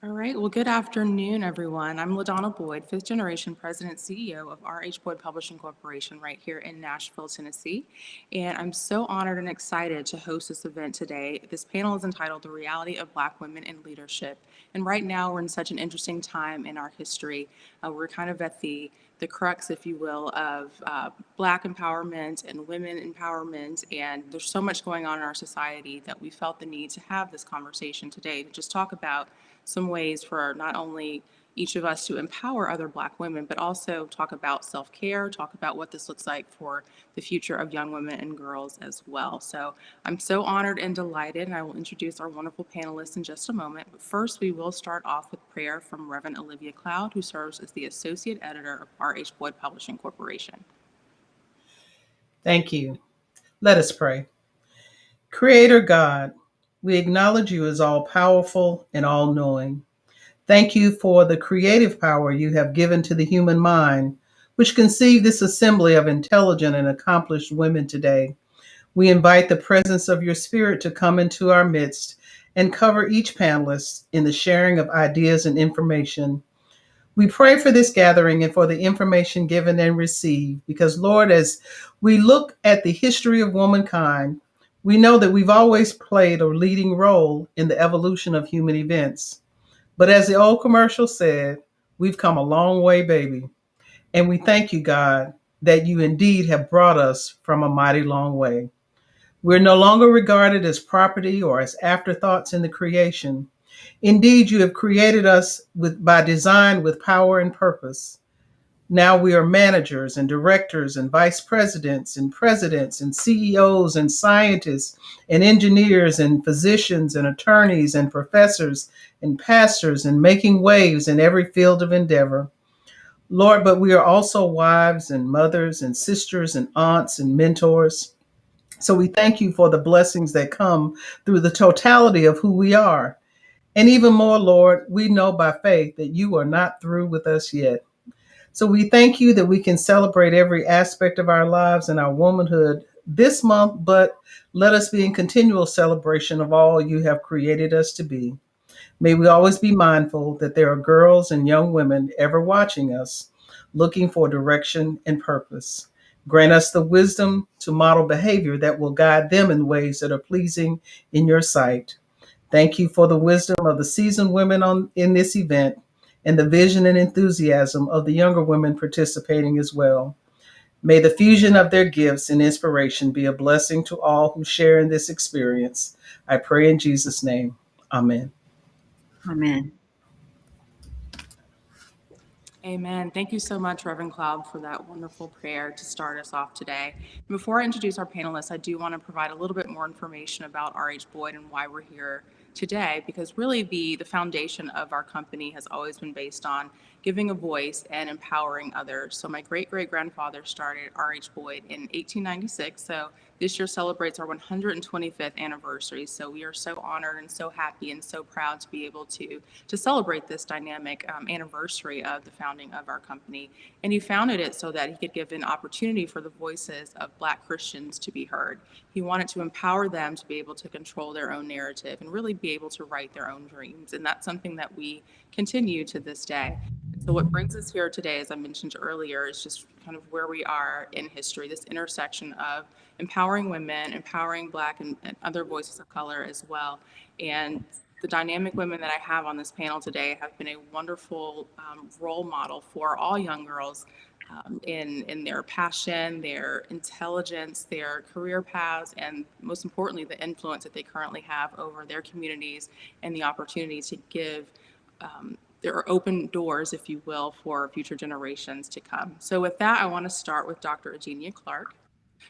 All right, well, good afternoon, everyone. I'm LaDonna Boyd, fifth generation president CEO of R.H. Boyd Publishing Corporation right here in Nashville, Tennessee. And I'm so honored and excited to host this event today. This panel is entitled The Reality of Black Women in Leadership. And right now, we're in such an interesting time in our history. We're kind of at the crux, if you will, of Black empowerment and women empowerment. And there's so much going on in our society that we felt the need to have this conversation today to just talk about some ways for not only each of us to empower other Black women, but also talk about self-care, talk about what this looks like for the future of young women and girls as well. So I'm so honored and delighted, and I will introduce our wonderful panelists in just a moment. But first, we will start off with prayer from Reverend Olivia Cloud, who serves as the Associate Editor of R.H. Boyd Publishing Corporation. Thank you. Let us pray. Creator God, we acknowledge you as all powerful and all knowing. Thank you for the creative power you have given to the human mind, which conceived this assembly of intelligent and accomplished women today. We invite the presence of your spirit to come into our midst and cover each panelist in the sharing of ideas and information. We pray for this gathering and for the information given and received, because, Lord, as we look at the history of womankind, we know that we've always played a leading role in the evolution of human events. But as the old commercial said, we've come a long way, baby. And we thank you, God, that you indeed have brought us from a mighty long way. We're no longer regarded as property or as afterthoughts in the creation. Indeed, you have created us by design with power and purpose. Now we are managers and directors and vice presidents and CEOs and scientists and engineers and physicians and attorneys and professors and pastors and making waves in every field of endeavor. Lord, but we are also wives and mothers and sisters and aunts and mentors. So we thank you for the blessings that come through the totality of who we are. And even more, Lord, we know by faith that you are not through with us yet. So we thank you that we can celebrate every aspect of our lives and our womanhood this month, but let us be in continual celebration of all you have created us to be. May we always be mindful that there are girls and young women ever watching us, looking for direction and purpose. Grant us the wisdom to model behavior that will guide them in ways that are pleasing in your sight. Thank you for the wisdom of the seasoned women in this event and the vision and enthusiasm of the younger women participating as well. May the fusion of their gifts and inspiration be a blessing to all who share in this experience. I pray in Jesus' name. Amen. Amen. Amen. Thank you so much, Reverend Cloud, for that wonderful prayer to start us off today. Before I introduce our panelists, I do want to provide a little bit more information about R.H. Boyd and why we're here today, because really the foundation of our company has always been based on giving a voice and empowering others. So my great-great-grandfather started R.H. Boyd in 1896, so this year celebrates our 125th anniversary. So we are so honored and so happy and so proud to be able to celebrate this dynamic anniversary of the founding of our company. And he founded it so that he could give an opportunity for the voices of Black Christians to be heard. He wanted to empower them to be able to control their own narrative and really be able to write their own dreams. And that's something that we continue to this day. So what brings us here today, as I mentioned earlier, is just kind of where we are in history, this intersection of empowering women, empowering Black and other voices of color as well. And the dynamic women that I have on this panel today have been a wonderful role model for all young girls in their passion, their intelligence, their career paths, and most importantly, the influence that they currently have over their communities and the opportunity to give there are open doors, if you will, for future generations to come. So with that, I want to start with Dr. Agenia Clark.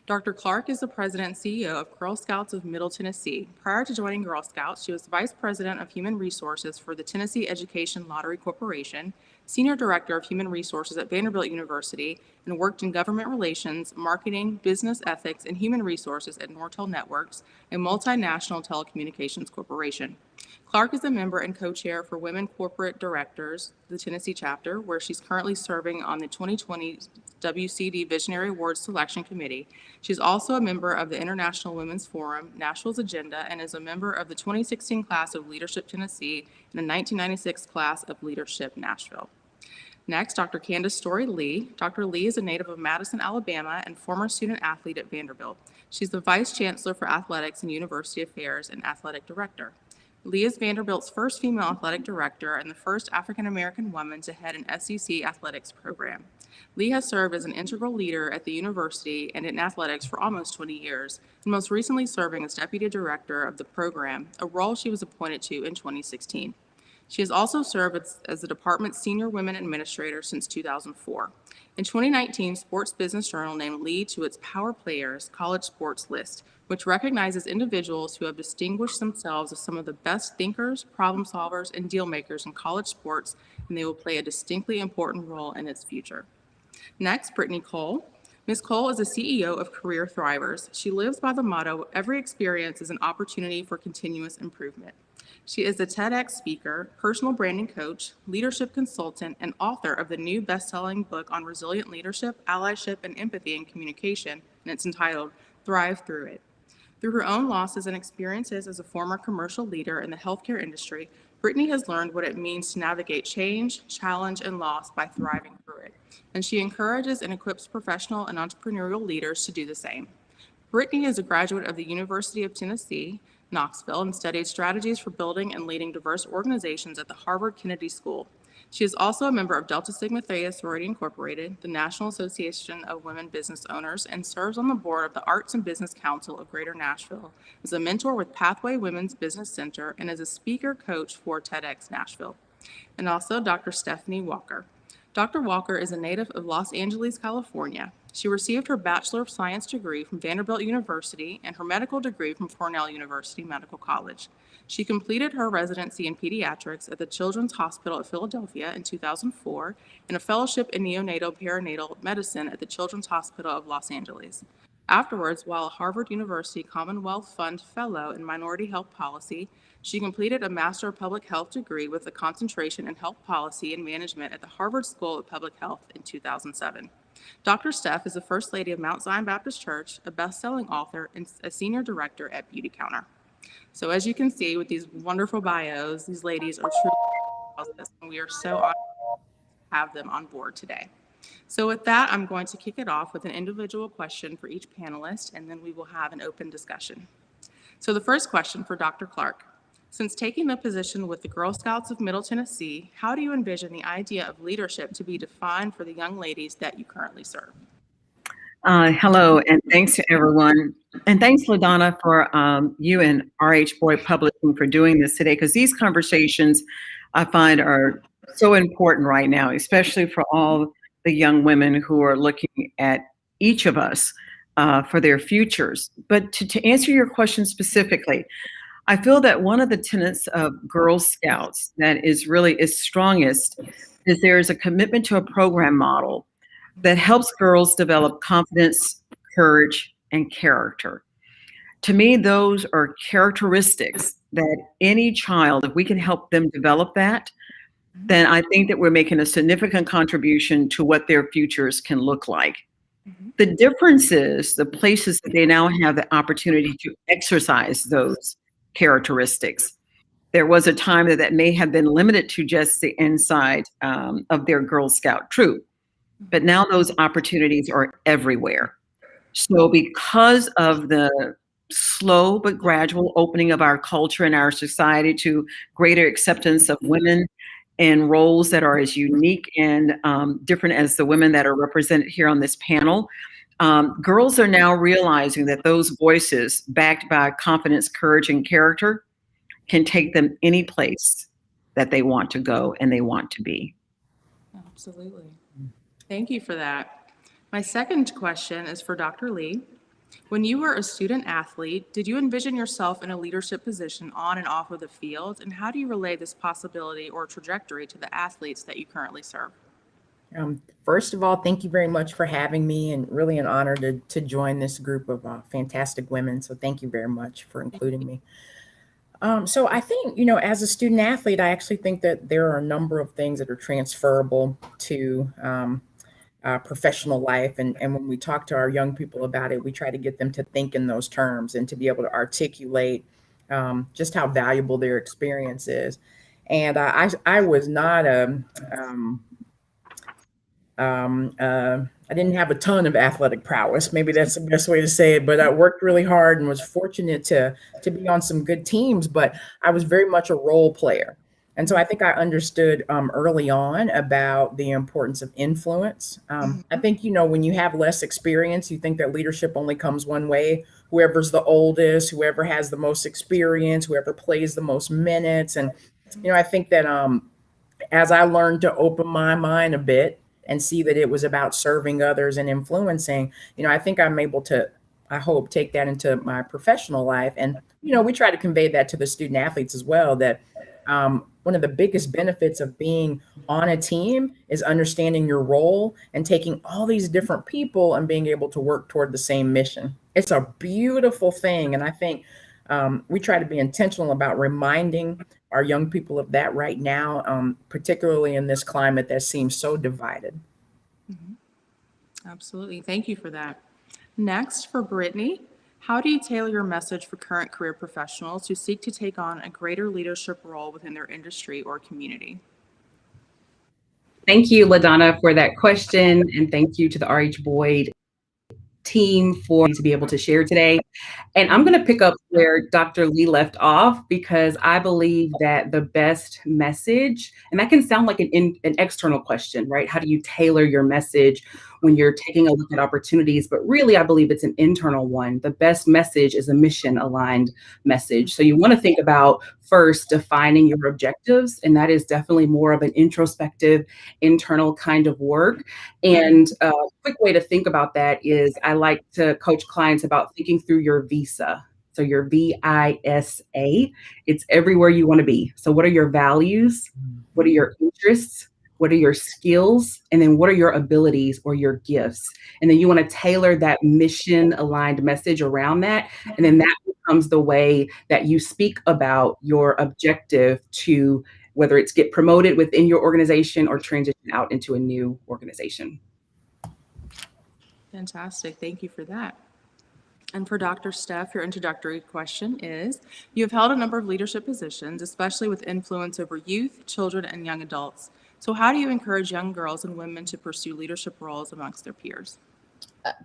Dr. Clark is the president and CEO of Girl Scouts of Middle Tennessee. Prior to joining Girl Scouts, she was the vice president of human resources for the Tennessee Education Lottery Corporation, senior director of human resources at Vanderbilt University, and worked in government relations, marketing, business ethics, and human resources at Nortel Networks, a multinational telecommunications corporation. Clark is a member and co-chair for Women Corporate Directors, the Tennessee chapter, where she's currently serving on the 2020 WCD Visionary Awards Selection Committee. She's also a member of the International Women's Forum, Nashville's Agenda, and is a member of the 2016 class of Leadership Tennessee and the 1996 class of Leadership Nashville. Next, Dr. Candice Storey Lee. Dr. Lee is a native of Madison, Alabama, and former student athlete at Vanderbilt. She's the Vice Chancellor for Athletics and University Affairs and Athletic Director. Lee is Vanderbilt's first female athletic director and the first African-American woman to head an SEC athletics program. Lee has served as an integral leader at the university and in athletics for almost 20 years, and most recently serving as deputy director of the program, a role she was appointed to in 2016. She has also served as the department's senior women administrator since 2004. In 2019, Sports Business Journal named Lee to its Power Players College Sports list, which recognizes individuals who have distinguished themselves as some of the best thinkers, problem solvers, and deal makers in college sports, and they will play a distinctly important role in its future. Next, Brittany Cole. Ms. Cole is the CEO of Career Thrivers. She lives by the motto, every experience is an opportunity for continuous improvement. She is a TEDx speaker, personal branding coach, leadership consultant, and author of the new best-selling book on resilient leadership, allyship, and empathy in communication, and it's entitled Thrive Through It. Through her own losses and experiences as a former commercial leader in the healthcare industry, Brittany has learned what it means to navigate change, challenge, and loss by thriving through it, and she encourages and equips professional and entrepreneurial leaders to do the same. Brittany is a graduate of the University of Tennessee, Knoxville, and studied strategies for building and leading diverse organizations at the Harvard Kennedy School. She is also a member of Delta Sigma Theta Sorority Incorporated, the National Association of Women Business Owners, and serves on the board of the Arts and Business Council of Greater Nashville, is a mentor with Pathway Women's Business Center, and is a speaker coach for TEDx Nashville. And also Dr. Stephaine Walker. Dr. Walker is a native of Los Angeles, California. She received her Bachelor of Science degree from Vanderbilt University and her medical degree from Cornell University Medical College. She completed her residency in pediatrics at the Children's Hospital of Philadelphia in 2004 and a fellowship in neonatal perinatal medicine at the Children's Hospital of Los Angeles. Afterwards, while a Harvard University Commonwealth Fund Fellow in Minority Health Policy, she completed a Master of Public Health degree with a concentration in health policy and management at the Harvard School of Public Health in 2007. Dr. Steph is the First Lady of Mount Zion Baptist Church, a best-selling author, and a senior director at Beauty Counter. So as you can see with these wonderful bios, these ladies are truly, and we are so honored to have them on board today. So with that, I'm going to kick it off with an individual question for each panelist, and then we will have an open discussion. So the first question for Dr. Clark. Since taking the position with the Girl Scouts of Middle Tennessee, how do you envision the idea of leadership to be defined for the young ladies that you currently serve? Hello, and thanks to everyone. And thanks, LaDonna, for you and RH Boyd Publishing for doing this today, because these conversations I find are so important right now, especially for all the young women who are looking at each of us for their futures. But to answer your question specifically, I feel that one of the tenets of Girl Scouts that is strongest is there is a commitment to a program model that helps girls develop confidence, courage, and character. To me, those are characteristics that any child, if we can help them develop that, then I think that we're making a significant contribution to what their futures can look like. The difference is the places that they now have the opportunity to exercise those characteristics. There was a time that may have been limited to just the inside of their Girl Scout troop, but now those opportunities are everywhere. So because of the slow but gradual opening of our culture and our society to greater acceptance of women in roles that are as unique and different as the women that are represented here on this panel, girls are now realizing that those voices backed by confidence, courage, and character can take them any place that they want to go and they want to be. Absolutely. Thank you for that. My second question is for Dr. Lee. When you were a student athlete, did you envision yourself in a leadership position on and off of the field? And how do you relay this possibility or trajectory to the athletes that you currently serve? First of all, thank you very much for having me, and really an honor to join this group of fantastic women. So thank you very much for including me. So I think, as a student athlete, I actually think that there are a number of things that are transferable to professional life. And when we talk to our young people about it, we try to get them to think in those terms and to be able to articulate just how valuable their experience is. And I was not I didn't have a ton of athletic prowess. Maybe that's the best way to say it. But I worked really hard and was fortunate to be on some good teams. But I was very much a role player. And so I think I understood early on about the importance of influence. I think, when you have less experience, you think that leadership only comes one way. Whoever's the oldest, whoever has the most experience, whoever plays the most minutes. And, I think that as I learned to open my mind a bit and see that it was about serving others and influencing, I think I'm able to, I hope, take that into my professional life. And, we try to convey that to the student athletes as well, that one of the biggest benefits of being on a team is understanding your role and taking all these different people and being able to work toward the same mission. It's a beautiful thing. And I think we try to be intentional about reminding our young people of that right now, particularly in this climate that seems so divided. Absolutely. Thank you for that. Next, for Brittany, how do you tailor your message for current career professionals who seek to take on a greater leadership role within their industry or community? Thank you, LaDonna, for that question. And thank you to the RH Boyd team for to be able to share today. And I'm going to pick up where Dr. Lee left off, because I believe that the best message, and that can sound like an external question, right? How do you tailor your message when you're taking a look at opportunities? But really, I believe it's an internal one. The best message is a mission aligned message. So you want to think about first defining your objectives, and that is definitely more of an introspective, internal kind of work. And a quick way to think about that is I like to coach clients about thinking through your visa. So your VISA, it's everywhere you want to be. So what are your values? What are your interests? What are your skills? And then what are your abilities or your gifts? And then you want to tailor that mission aligned message around that. And then that becomes the way that you speak about your objective to whether it's get promoted within your organization or transition out into a new organization. Fantastic. Thank you for that. And for Dr. Steph, your introductory question is, you have held a number of leadership positions, especially with influence over youth, children, and young adults. So how do you encourage young girls and women to pursue leadership roles amongst their peers?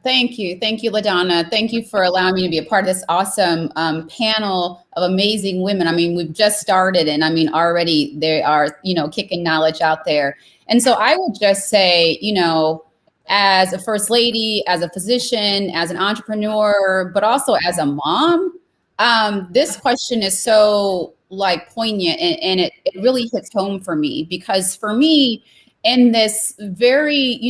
Thank you. Thank you, LaDonna. Thank you for allowing me to be a part of this awesome panel of amazing women. I mean, we've just started, and I mean, already they are, kicking knowledge out there. And so I would just say, as a first lady, as a physician, as an entrepreneur, but also as a mom, this question is so poignant, and it really hits home for me, because for me, in this very,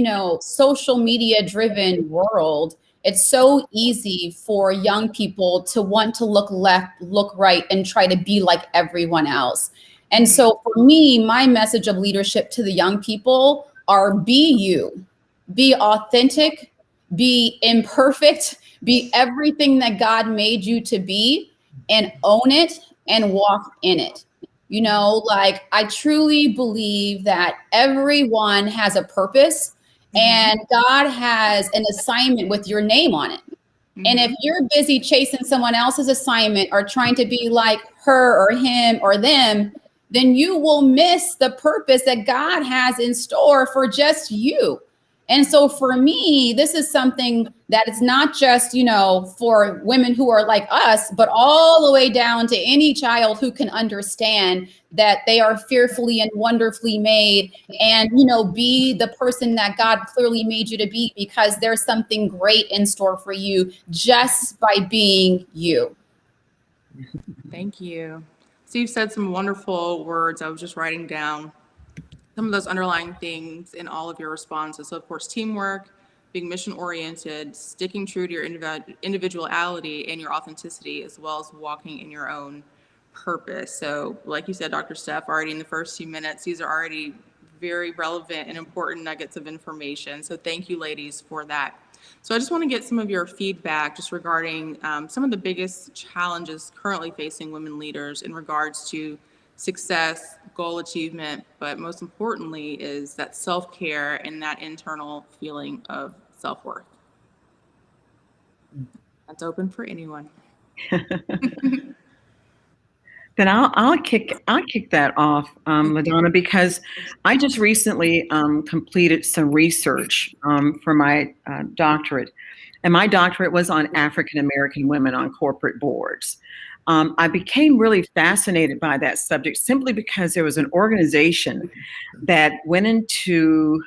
social media driven world, it's so easy for young people to want to look left, look right, and try to be like everyone else. And so for me, my message of leadership to the young people are be you, be authentic, be imperfect, be everything that God made you to be, and own it and walk in it. I truly believe that everyone has a purpose, and God has an assignment with your name on it. And if you're busy chasing someone else's assignment or trying to be like her or him or them, then you will miss the purpose that God has in store for just you. And so for me, this is something that is not just, for women who are like us, but all the way down to any child who can understand that they are fearfully and wonderfully made, and, be the person that God clearly made you to be, because there's something great in store for you just by being you. Thank you. So you've said some wonderful words. I was just writing down some of those underlying things in all of your responses. So of course, teamwork, being mission oriented, sticking true to your individuality and your authenticity, as well as walking in your own purpose. So like you said, Dr. Steph, already in the first few minutes, these are already very relevant and important nuggets of information. So thank you, ladies, for that. So I just want to get some of your feedback just regarding some of the biggest challenges currently facing women leaders in regards to success, goal achievement, but most importantly is that self-care and that internal feeling of self-worth. That's open for anyone. Then I'll kick that off, LaDonna, because I just recently completed some research for my doctorate, and my doctorate was on African American women on corporate boards. I became really fascinated by that subject simply because there was an organization that went into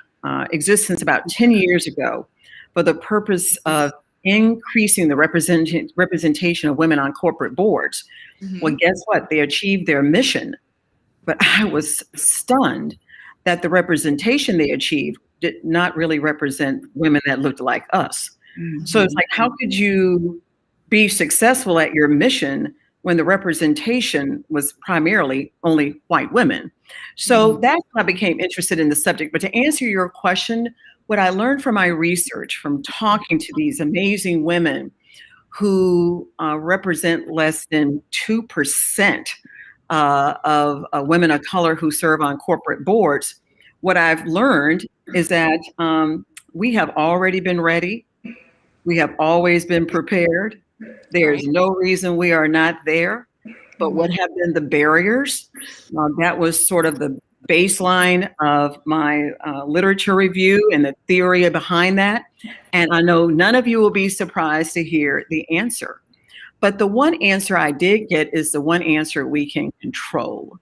existence about 10 years ago for the purpose of increasing the representation of women on corporate boards. Mm-hmm. Well, guess what? They achieved their mission, but I was stunned that the representation they achieved did not really represent women that looked like us. Mm-hmm. So it's like, how could you be successful at your mission when the representation was primarily only white women? So that's when I became interested in the subject. But to answer your question, what I learned from my research, from talking to these amazing women who represent less than 2% of women of color who serve on corporate boards, what I've learned is that we have already been ready. We have always been prepared. There's no reason we are not there. But what have been the barriers? That was sort of the baseline of my literature review and the theory behind that. And I know none of you will be surprised to hear the answer. But the one answer I did get is the one answer we can control.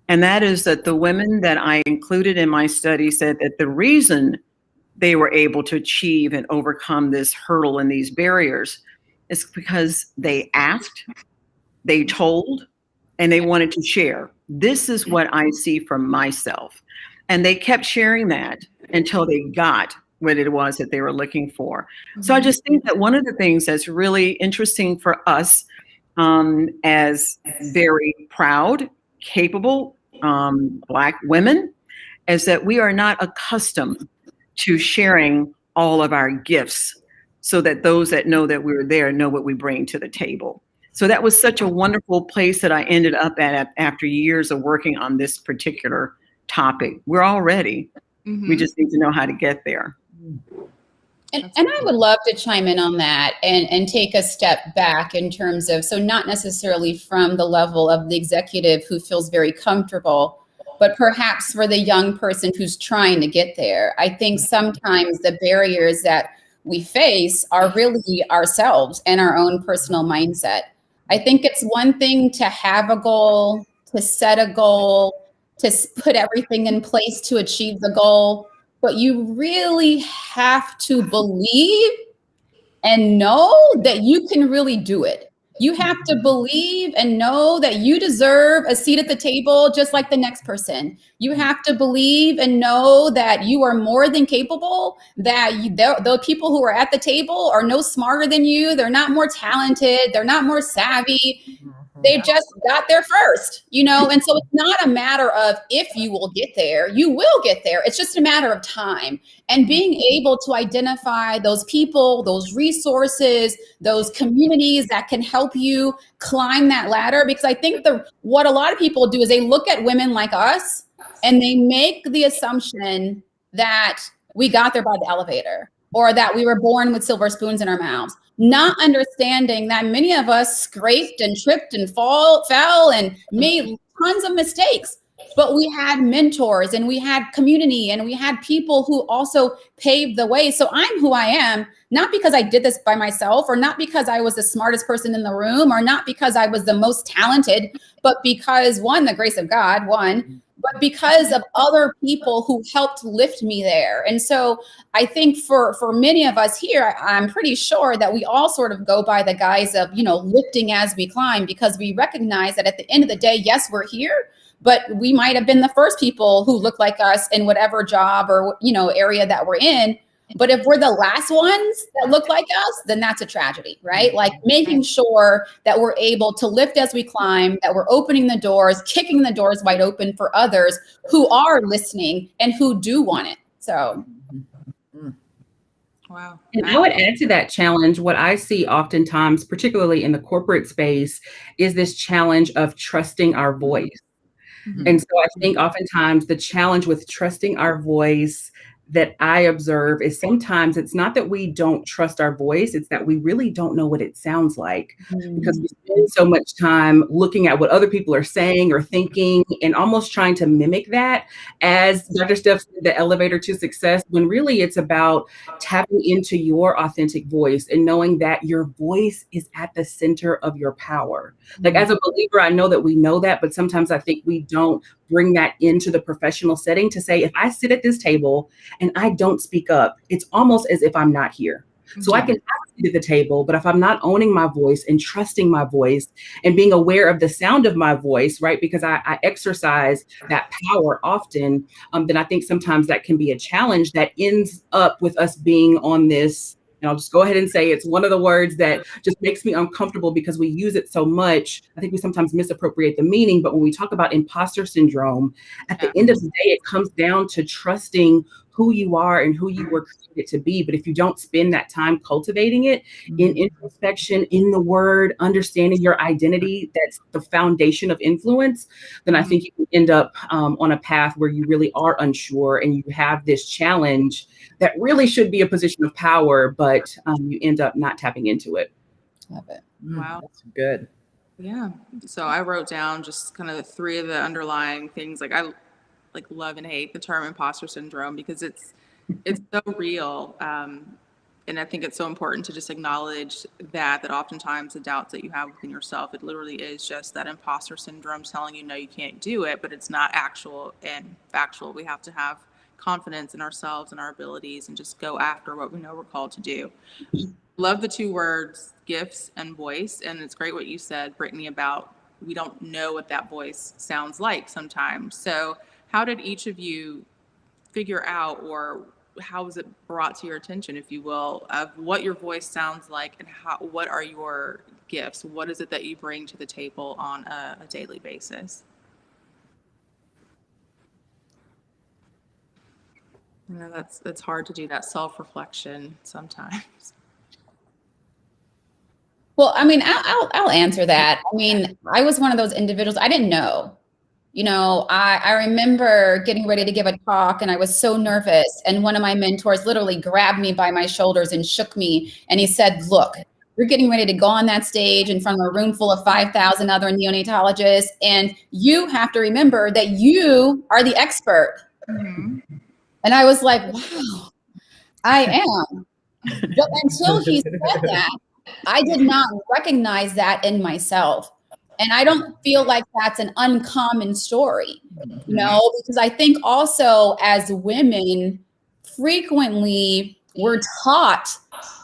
And that is that the women that I included in my study said that the reason they were able to achieve and overcome this hurdle and these barriers is because they asked, they told, and they wanted to share. This is what I see from myself. And they kept sharing that until they got what it was that they were looking for. Mm-hmm. So I just think that one of the things that's really interesting for us as very proud, capable Black women is that we are not accustomed to sharing all of our gifts so that those that know that we're there know what we bring to the table. So that was such a wonderful place that I ended up at after years of working on this particular topic. We're all ready. Mm-hmm. We just need to know how to get there. And I would love to chime in on that and take a step back in terms of, so not necessarily from the level of the executive who feels very comfortable, but perhaps for the young person who's trying to get there. I think sometimes the barriers that we face are really ourselves and our own personal mindset. I think it's one thing to have a goal, to set a goal, to put everything in place to achieve the goal, but you really have to believe and know that you can really do it. You have to believe and know that you deserve a seat at the table just like the next person. You have to believe and know that you are more than capable, that the people who are at the table are no smarter than you. They're not more talented. They're not more savvy. They just got there first, you know? And so it's not a matter of if you will get there, you will get there. It's just a matter of time and being able to identify those people, those resources, those communities that can help you climb that ladder. Because I think what a lot of people do is they look at women like us and they make the assumption that we got there by the elevator or that we were born with silver spoons in our mouths. Not understanding that many of us scraped and tripped and fell and made tons of mistakes, but we had mentors and we had community and we had people who also paved the way. So I'm who I am, not because I did this by myself or not because I was the smartest person in the room or not because I was the most talented, but because the grace of God, but because of other people who helped lift me there. And so I think for many of us here, I'm pretty sure that we all sort of go by the guise of, lifting as we climb, because we recognize that at the end of the day, yes, we're here, but we might have been the first people who look like us in whatever job or, area that we're in. But if we're the last ones that look like us, then that's a tragedy, right? Like making sure that we're able to lift as we climb, that we're opening the doors, kicking the doors wide open for others who are listening and who do want it. So. Wow. And I would add to that challenge, what I see oftentimes, particularly in the corporate space, is this challenge of trusting our voice. Mhm. And so I think oftentimes the challenge with trusting our voice that I observe is sometimes it's not that we don't trust our voice, it's that we really don't know what it sounds like, because we spend so much time looking at what other people are saying or thinking and almost trying to mimic that, as Dr. Steph said, the elevator to success, when really it's about tapping into your authentic voice and knowing that your voice is at the center of your power. Like, as a believer, I know that we know that, but sometimes I think we don't bring that into the professional setting to say, if I sit at this table and I don't speak up, it's almost as if I'm not here. So I can have a seat at the table, but if I'm not owning my voice and trusting my voice and being aware of the sound of my voice, right? Because I exercise that power often, then I think sometimes that can be a challenge that ends up with us being on this. And I'll just go ahead and say it's one of the words that just makes me uncomfortable because we use it so much. I think we sometimes misappropriate the meaning, but when we talk about imposter syndrome, at the end of the day, it comes down to trusting who you are and who you were created to be. But if you don't spend that time cultivating it in introspection, in the word, understanding your identity, that's the foundation of influence, then I think you can end up on a path where you really are unsure and you have this challenge that really should be a position of power, but you end up not tapping into it. Love it. Wow. That's good. Yeah. So I wrote down just kind of the three of the underlying things. Like, I like love and hate the term imposter syndrome because it's so real. And I think it's so important to just acknowledge that oftentimes the doubts that you have within yourself, it literally is just that imposter syndrome telling you, no, you can't do it, but it's not actual and factual. We have to have confidence in ourselves and our abilities and just go after what we know we're called to do. Love the two words, gifts and voice. And it's great what you said, Brittany, about we don't know what that voice sounds like sometimes. So how did each of you figure out, or how was it brought to your attention, if you will, of what your voice sounds like and what are your gifts? What is it that you bring to the table on a daily basis? You know, that's hard to do that self-reflection sometimes. Well, I mean, I'll answer that. I mean, I was one of those individuals. I didn't know. You know, I remember getting ready to give a talk and I was so nervous. And one of my mentors literally grabbed me by my shoulders and shook me. And he said, look, you're getting ready to go on that stage in front of a room full of 5,000 other neonatologists. And you have to remember that you are the expert. Mm-hmm. And I was like, wow, I am. But until he said that, I did not recognize that in myself. And I don't feel like that's an uncommon story, you know, because I think also as women, frequently we're taught,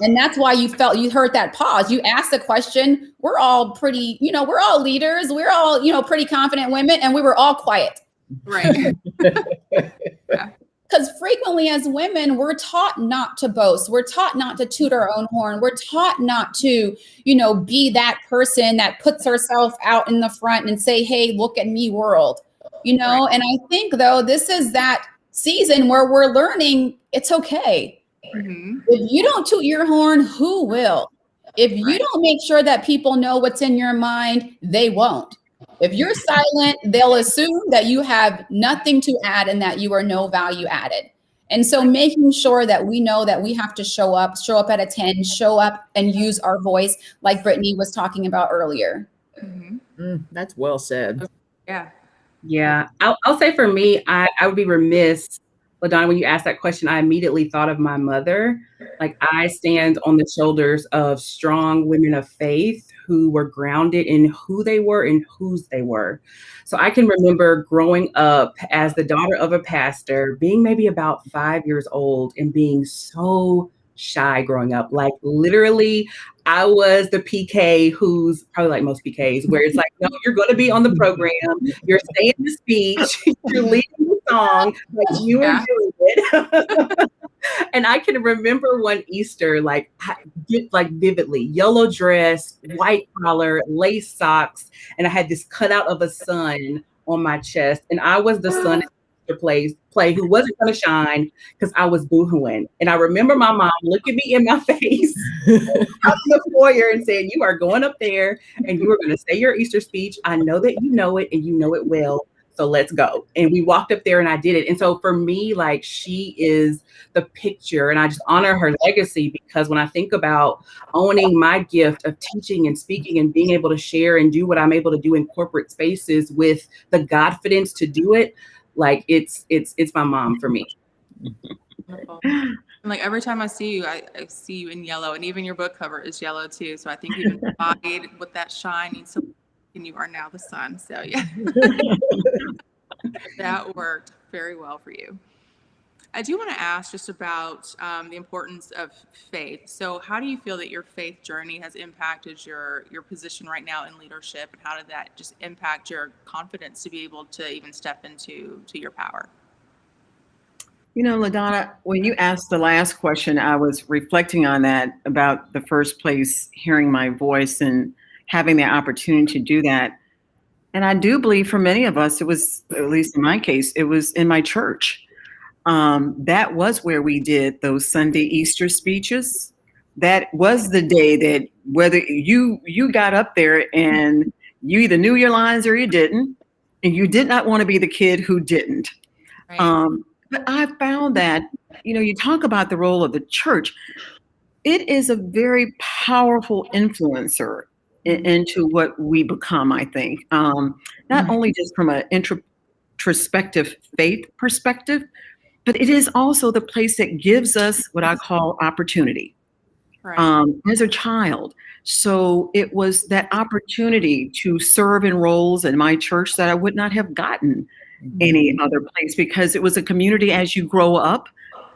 and that's why you heard that pause. You asked the question, we're all pretty, you know, we're all leaders. We're all, you know, pretty confident women, and we were all quiet. Right. Yeah. Because frequently as women, we're taught not to boast. We're taught not to toot our own horn. We're taught not to, you know, be that person that puts herself out in the front and say, hey, look at me, world. You know, right. And I think, though, this is that season where we're learning it's okay. Mm-hmm. If you don't toot your horn, who will? If you don't make sure that people know what's in your mind, they won't. If you're silent, they'll assume that you have nothing to add and that you are no value added. And so making sure that we know that we have to show up at a 10, show up and use our voice like Brittany was talking about earlier. Mm-hmm. That's well said. Yeah. Yeah. I'll say for me, I would be remiss, LaDonna, when you asked that question, I immediately thought of my mother. Like, I stand on the shoulders of strong women of faith who were grounded in who they were and whose they were. So I can remember growing up as the daughter of a pastor, being maybe about 5 years old and being so shy growing up. Like, literally, I was the PK who's probably like most PKs, where it's like, no, you're going to be on the program. You're saying the speech. You're leading the song. Like, you are doing it. And I can remember one Easter, like vividly, yellow dress, white collar, lace socks. And I had this cutout of a sun on my chest. And I was the sun play who wasn't going to shine because I was boohooing. And I remember my mom looking me in my face out in the foyer and saying, you are going up there and you are going to say your Easter speech. I know that you know it and you know it well. So let's go. And we walked up there and I did it. And so for me, like, she is the picture, and I just honor her legacy, because when I think about owning my gift of teaching and speaking and being able to share and do what I'm able to do in corporate spaces with the confidence to do it, like, it's my mom for me. Wonderful. And like every time I see you, I see you in yellow, and even your book cover is yellow too. So I think you've embodied with that shine, and you are now the sun. So yeah, that worked very well for you. I do want to ask just about the importance of faith. So how do you feel that your faith journey has impacted your position right now in leadership, and how did that just impact your confidence to be able to even step into your power? You know, LaDonna, when you asked the last question, I was reflecting on that, about the first place, hearing my voice and having the opportunity to do that. And I do believe for many of us, it was, at least in my case, it was in my church. That was where we did those Sunday Easter speeches. That was the day that whether you got up there and you either knew your lines or you didn't, and you did not want to be the kid who didn't. Right. But I found that, you know, you talk about the role of the church. It is a very powerful influencer into what we become, I think. Not only just from an introspective faith perspective, but it is also the place that gives us what I call opportunity. Right. As a child. So it was that opportunity to serve in roles in my church that I would not have gotten any other place, because it was a community. As you grow up,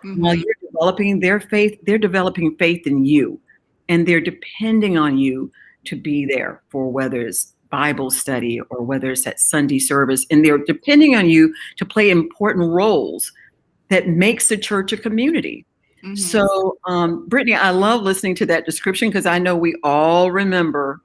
while you're developing their faith, they're developing faith in you, and they're depending on you to be there for whether it's Bible study or whether it's at Sunday service, and they're depending on you to play important roles that makes the church a community. So, Brittany, I love listening to that description, because I know we all remember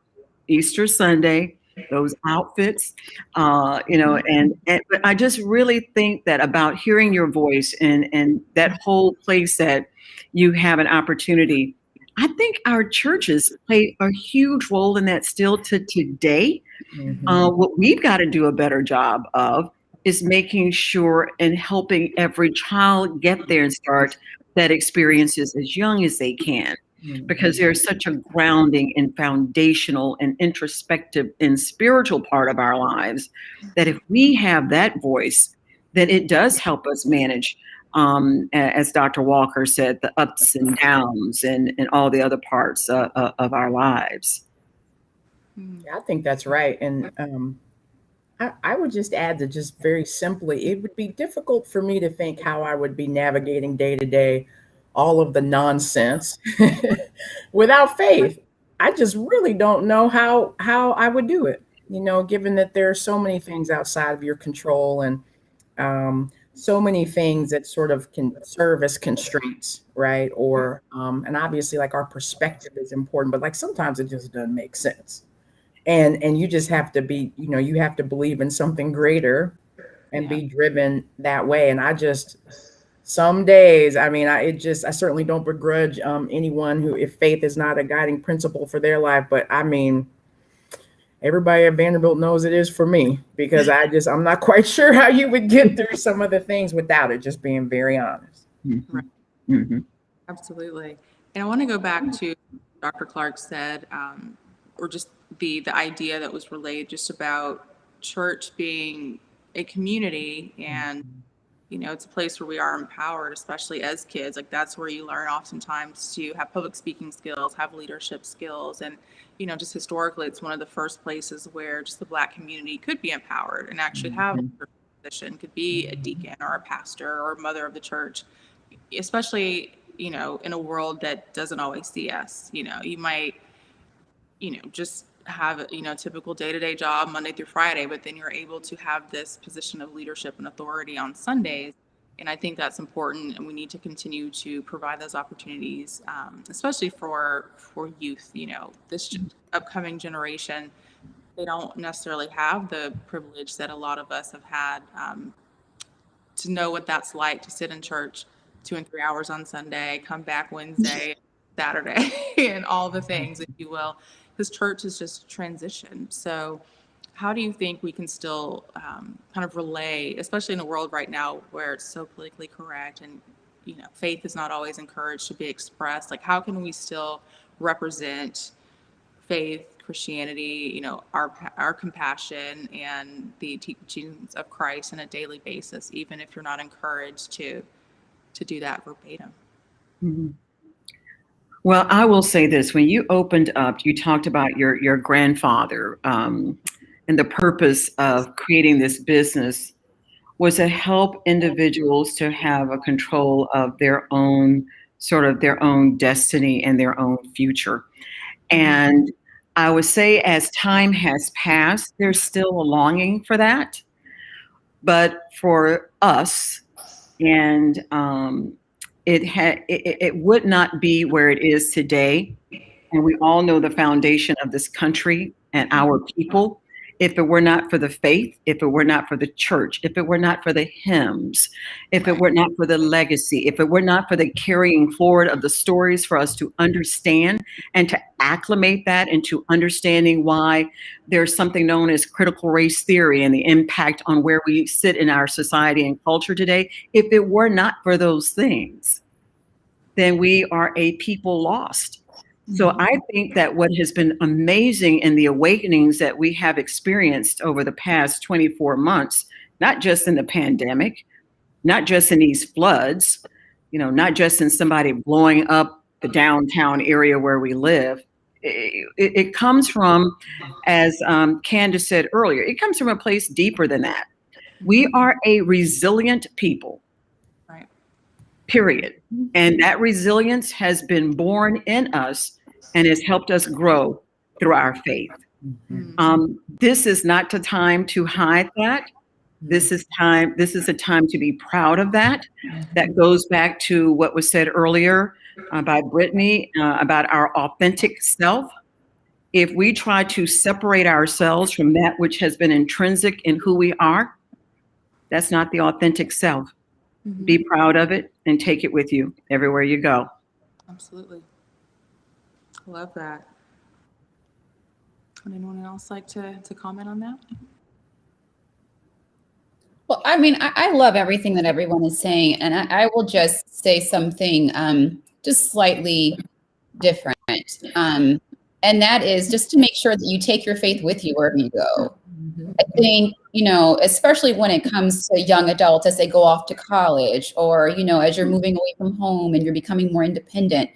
Easter Sunday, those outfits, you know, but I just really think that about hearing your voice and that whole place that you have an opportunity. I think our churches play a huge role in that still to today. What we've got to do a better job of is making sure and helping every child get there and start that experiences as young as they can, because there's such a grounding and foundational and introspective and spiritual part of our lives that if we have that voice, then it does help us manage, as Dr. Walker said, the ups and downs and all the other parts of our lives. Yeah, I think that's right. And I would just add that, just very simply, it would be difficult for me to think how I would be navigating day to day all of the nonsense without faith. I just really don't know how I would do it, you know, given that there are so many things outside of your control, and so many things that sort of can serve as constraints, right? Or and obviously, like, our perspective is important, but like sometimes it just doesn't make sense. And you just have to be, you know, you have to believe in something greater and be driven that way. And I just, some days, I mean, I certainly don't begrudge anyone who, if faith is not a guiding principle for their life, but I mean, everybody at Vanderbilt knows it is for me, because I'm not quite sure how you would get through some of the things without it, just being very honest. Right. Absolutely. And I want to go back to Dr. Clark said, or just the idea that was relayed just about church being a community, and you know, it's a place where we are empowered, especially as kids. Like, that's where you learn oftentimes to have public speaking skills, have leadership skills, and you know, just historically, it's one of the first places where just the Black community could be empowered and actually have a position, could be a deacon or a pastor or a mother of the church, especially, you know, in a world that doesn't always see us. You know, you might, you know, just have a, you know, typical day-to-day job Monday through Friday, but then you're able to have this position of leadership and authority on Sundays. And I think that's important, and we need to continue to provide those opportunities, especially for youth. You know, this upcoming generation, they don't necessarily have the privilege that a lot of us have had, to know what that's like to sit in church 2 and 3 hours on Sunday, come back Wednesday, Saturday, and all the things, if you will, because church is just transition. So how do you think we can still kind of relay, especially in a world right now where it's so politically correct and, you know, faith is not always encouraged to be expressed? Like, how can we still represent faith, Christianity, you know, our compassion and the teachings of Christ on a daily basis, even if you're not encouraged to do that verbatim? Mhm. Well, I will say this. When you opened up, you talked about your grandfather, and the purpose of creating this business was to help individuals to have a control of their own, sort of their own destiny and their own future. And I would say as time has passed, there's still a longing for that. But for us, and it would not be where it is today. And we all know the foundation of this country and our people. If it were not for the faith, if it were not for the church, if it were not for the hymns, if it were not for the legacy, if it were not for the carrying forward of the stories for us to understand and to acclimate that into understanding why there's something known as critical race theory and the impact on where we sit in our society and culture today, if it were not for those things, then we are a people lost. So I think that what has been amazing in the awakenings that we have experienced over the past 24 months, not just in the pandemic, not just in these floods, you know, not just in somebody blowing up the downtown area where we live, it comes from, as Candice said earlier, it comes from a place deeper than that. We are a resilient people. Right. Period. And that resilience has been born in us and has helped us grow through our faith. This is not the time to hide that. This is a time to be proud of that. That goes back to what was said earlier by Brittany about our authentic self. If we try to separate ourselves from that which has been intrinsic in who we are, that's not the authentic self. Be proud of it and take it with you everywhere you go. Absolutely. Love that. Would anyone else like to comment on that? Well, I mean, I love everything that everyone is saying, and I will just say something just slightly different. And that is just to make sure that you take your faith with you wherever you go. I think, you know, especially when it comes to young adults as they go off to college, or, you know, as you're moving away from home and you're becoming more independent,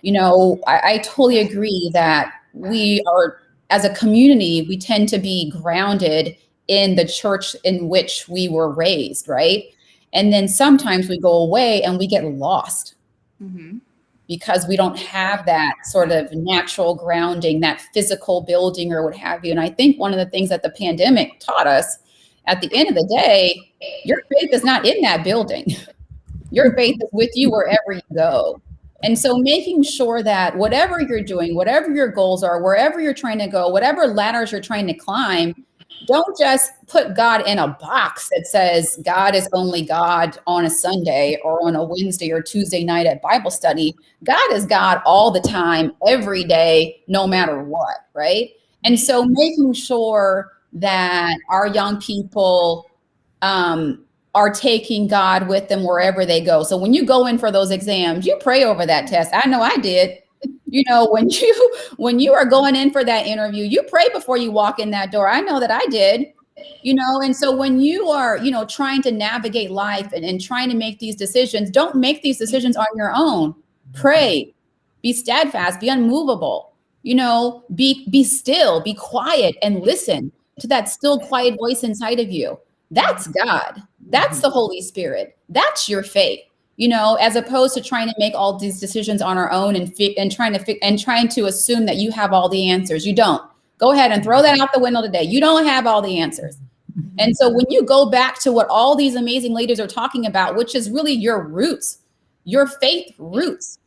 you know, I totally agree that we are, as a community, we tend to be grounded in the church in which we were raised, right? And then sometimes we go away and we get lost because we don't have that sort of natural grounding, that physical building or what have you. And I think one of the things that the pandemic taught us, at the end of the day, your faith is not in that building. Your faith is with you wherever you go. And so making sure that whatever you're doing, whatever your goals are, wherever you're trying to go, whatever ladders you're trying to climb, don't just put God in a box that says God is only God on a Sunday or on a Wednesday or Tuesday night at Bible study. God is God all the time, every day, no matter what, right? And so making sure that our young people are taking God with them wherever they go. So when you go in for those exams, you pray over that test. I know I did. You know, when you are going in for that interview, you pray before you walk in that door. I know that I did, you know, and so when you are, you know, trying to navigate life and trying to make these decisions, don't make these decisions on your own. Pray, be steadfast, be unmovable, you know, be still, be quiet, and listen to that still quiet voice inside of you. That's God. That's the Holy Spirit. That's your faith. You know, as opposed to trying to make all these decisions on our own and trying to assume that you have all the answers. You don't. Go ahead and throw that out the window today. You don't have all the answers. And so when you go back to what all these amazing ladies are talking about, which is really your roots, your faith roots,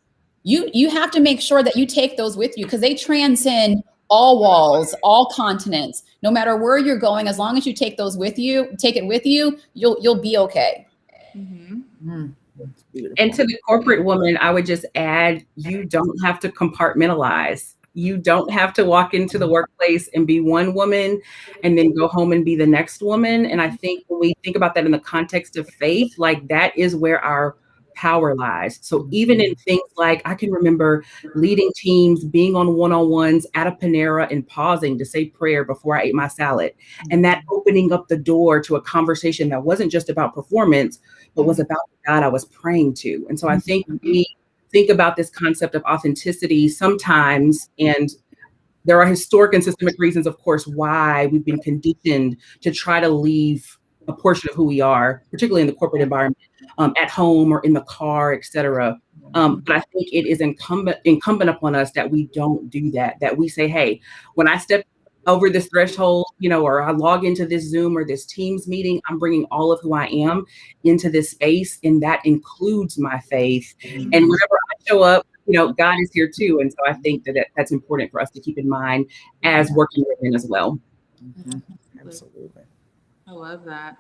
you have to make sure that you take those with you, because they transcend all walls, all continents. No matter where you're going, as long as you take those with you, take it with you, you'll be okay. And to the corporate woman, I would just add, you don't have to compartmentalize. You don't have to walk into the workplace and be one woman and then go home and be the next woman. And I think when we think about that in the context of faith, like that is where our power lies. So even in things like I can remember leading teams, being on one-on-ones at a Panera and pausing to say prayer before I ate my salad. And that opening up the door to a conversation that wasn't just about performance, but was about the God I was praying to. And so I think we think about this concept of authenticity sometimes, and there are historic and systemic reasons, of course, why we've been conditioned to try to leave a portion of who we are, particularly in the corporate environment, at home or in the car, et cetera. But I think it is incumbent upon us that we don't do that, that we say, hey, when I step over this threshold, or I log into this Zoom or this Teams meeting, I'm bringing all of who I am into this space, and that includes my faith. And whenever I show up, God is here too. And so I think that's important for us to keep in mind as working women as well. Absolutely. I love that.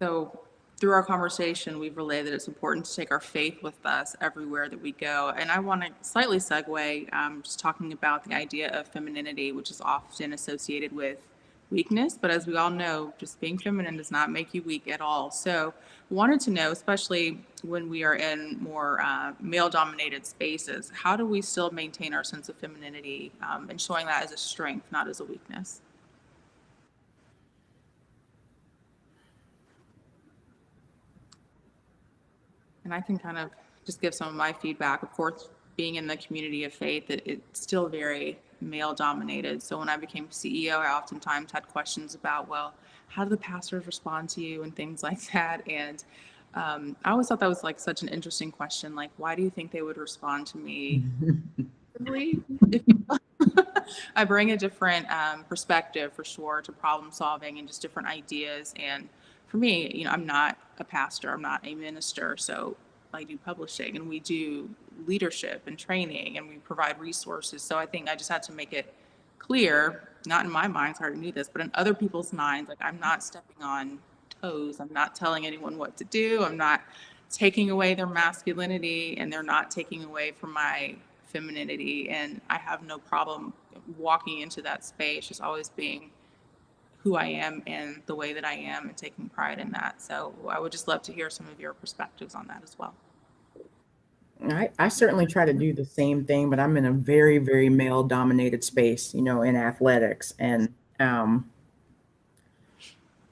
So through our conversation, we've relayed that it's important to take our faith with us everywhere that we go. And I want to slightly segue, just talking about the idea of femininity, which is often associated with weakness. But as we all know, just being feminine does not make you weak at all. So wanted to know, especially when we are in more male-dominated spaces, how do we still maintain our sense of femininity and showing that as a strength, not as a weakness? And I can kind of just give some of my feedback. Of course, being in the community of faith, it's still very male dominated. So when I became CEO, I oftentimes had questions about, well, how do the pastors respond to you and things like that. And I always thought that was like such an interesting question. Like, why do you think they would respond to me? I bring a different perspective for sure to problem solving and just different ideas. And for me, I'm not a pastor, I'm not a minister, so I do publishing and we do leadership and training and we provide resources. So I think I just had to make it clear, not in my mind, I already knew this, but in other people's minds, like I'm not stepping on toes. I'm not telling anyone what to do. I'm not taking away their masculinity and they're not taking away from my femininity. And I have no problem walking into that space, just always being who I am and the way that I am and taking pride in that. So I would just love to hear some of your perspectives on that as well. I certainly try to do the same thing, but I'm in a very, very male dominated space, in athletics. And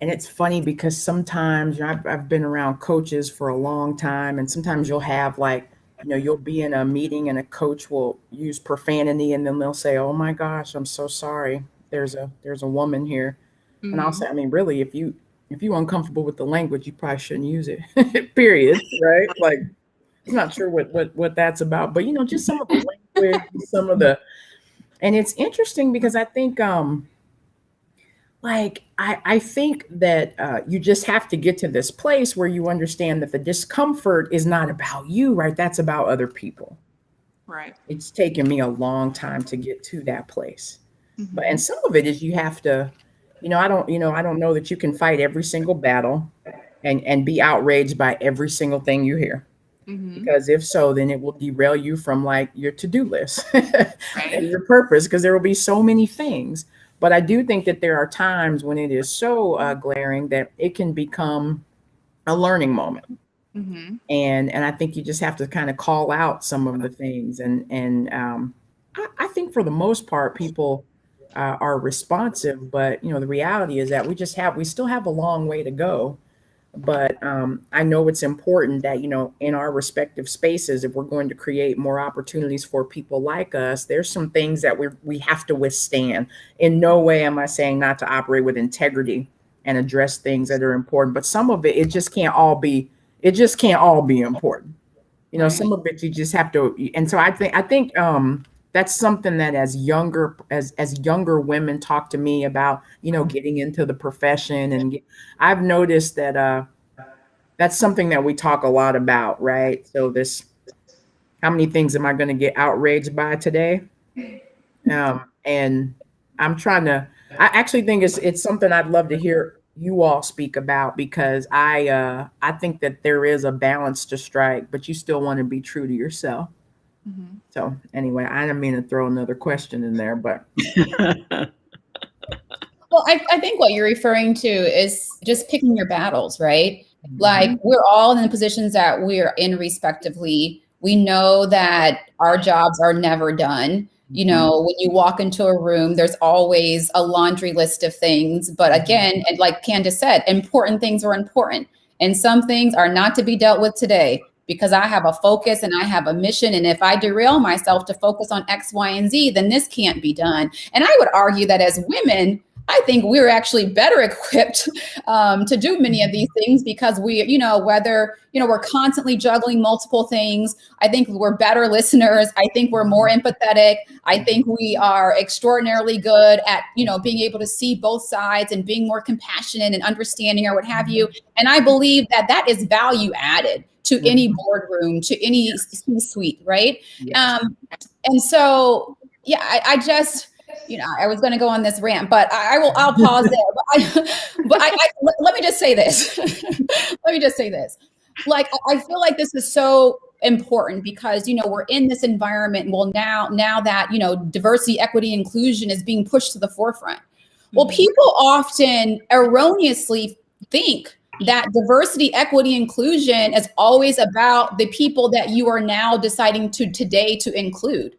it's funny because sometimes I've been around coaches for a long time, and sometimes you'll have you'll be in a meeting and a coach will use profanity and then they'll say, "Oh my gosh, I'm so sorry. There's a woman here." And I'll say, I mean, really, if you're uncomfortable with the language, you probably shouldn't use it. Period. Right? Like, I'm not sure what that's about, but just some of the language, and it's interesting because I think I think that you just have to get to this place where you understand that the discomfort is not about you, right? That's about other people. Right. It's taken me a long time to get to that place. But and some of it is you have to, I don't know that you can fight every single battle and be outraged by every single thing you hear. Because if so, then it will derail you from your to-do list and your purpose, because there will be so many things. But I do think that there are times when it is so glaring that it can become a learning moment. And I think you just have to kind of call out some of the things. And I think for the most part, people are responsive. But, the reality is that we still have a long way to go. But I know it's important that, in our respective spaces, if we're going to create more opportunities for people like us, there's some things that we have to withstand. In no way am I saying not to operate with integrity and address things that are important, but some of it just can't all be important. Some of it you just have to. And so I think that's something that as younger women talk to me about, getting into the profession, and I've noticed that that's something that we talk a lot about, right? So how many things am I going to get outraged by today? And I actually think it's something I'd love to hear you all speak about, because I think that there is a balance to strike, but you still want to be true to yourself. Mhm. So anyway, I didn't mean to throw another question in there, but Well, I think what you're referring to is just picking your battles, right? Like Mhm. we're all in the positions that we're in respectively. We know that our jobs are never done. You know, when you walk into a room, there's always a laundry list of things. But again, and like Candice said, important things are important. And some things are not to be dealt with today because I have a focus and I have a mission. And if I derail myself to focus on X, Y, and Z, then this can't be done. And I would argue that as women, I think we're actually better equipped to do many of these things because we, you know, whether, you know, we're constantly juggling multiple things. I think we're better listeners. I think we're more empathetic. I think we are extraordinarily good at, you know, being able to see both sides and being more compassionate and understanding or what have you. And I believe that that is value added to any boardroom, to any C-suite, right? Yes. And so, yeah, I just, you know, I was going to go on this rant, but I'll pause there. Let me just say this. Let me just say this. Like, I feel like this is so important because, you know, we're in this environment. Well, now that, you know, diversity, equity, inclusion is being pushed to the forefront. Well, people often erroneously think that diversity, equity, inclusion is always about the people that you are now deciding today to include.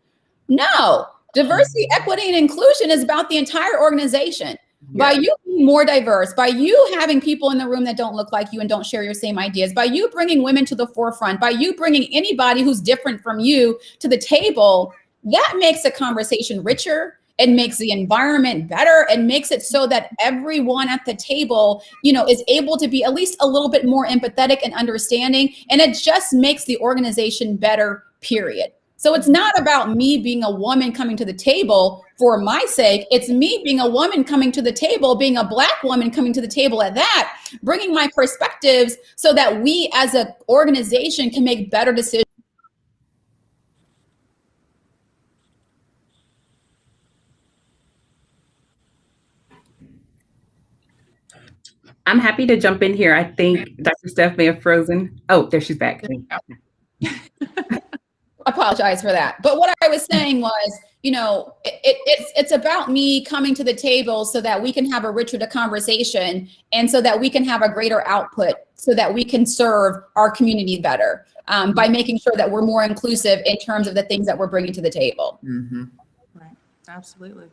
No, diversity, equity, and inclusion is about the entire organization. By you being more diverse, by you having people in the room that don't look like you and don't share your same ideas, by you bringing women to the forefront, by you bringing anybody who's different from you to the table, that makes the conversation richer. It makes the environment better and makes it so that everyone at the table, you know, is able to be at least a little bit more empathetic and understanding. And it just makes the organization better, period. So it's not about me being a woman coming to the table for my sake. It's me being a woman coming to the table, being a Black woman coming to the table at that, bringing my perspectives so that we as an organization can make better decisions. I'm happy to jump in here. I think Dr. Steph may have frozen. Oh, there she's back. Apologize for that. But what I was saying was, you know, it's about me coming to the table so that we can have a richer conversation and so that we can have a greater output so that we can serve our community better by making sure that we're more inclusive in terms of the things that we're bringing to the table. Mm-hmm. Right. Absolutely.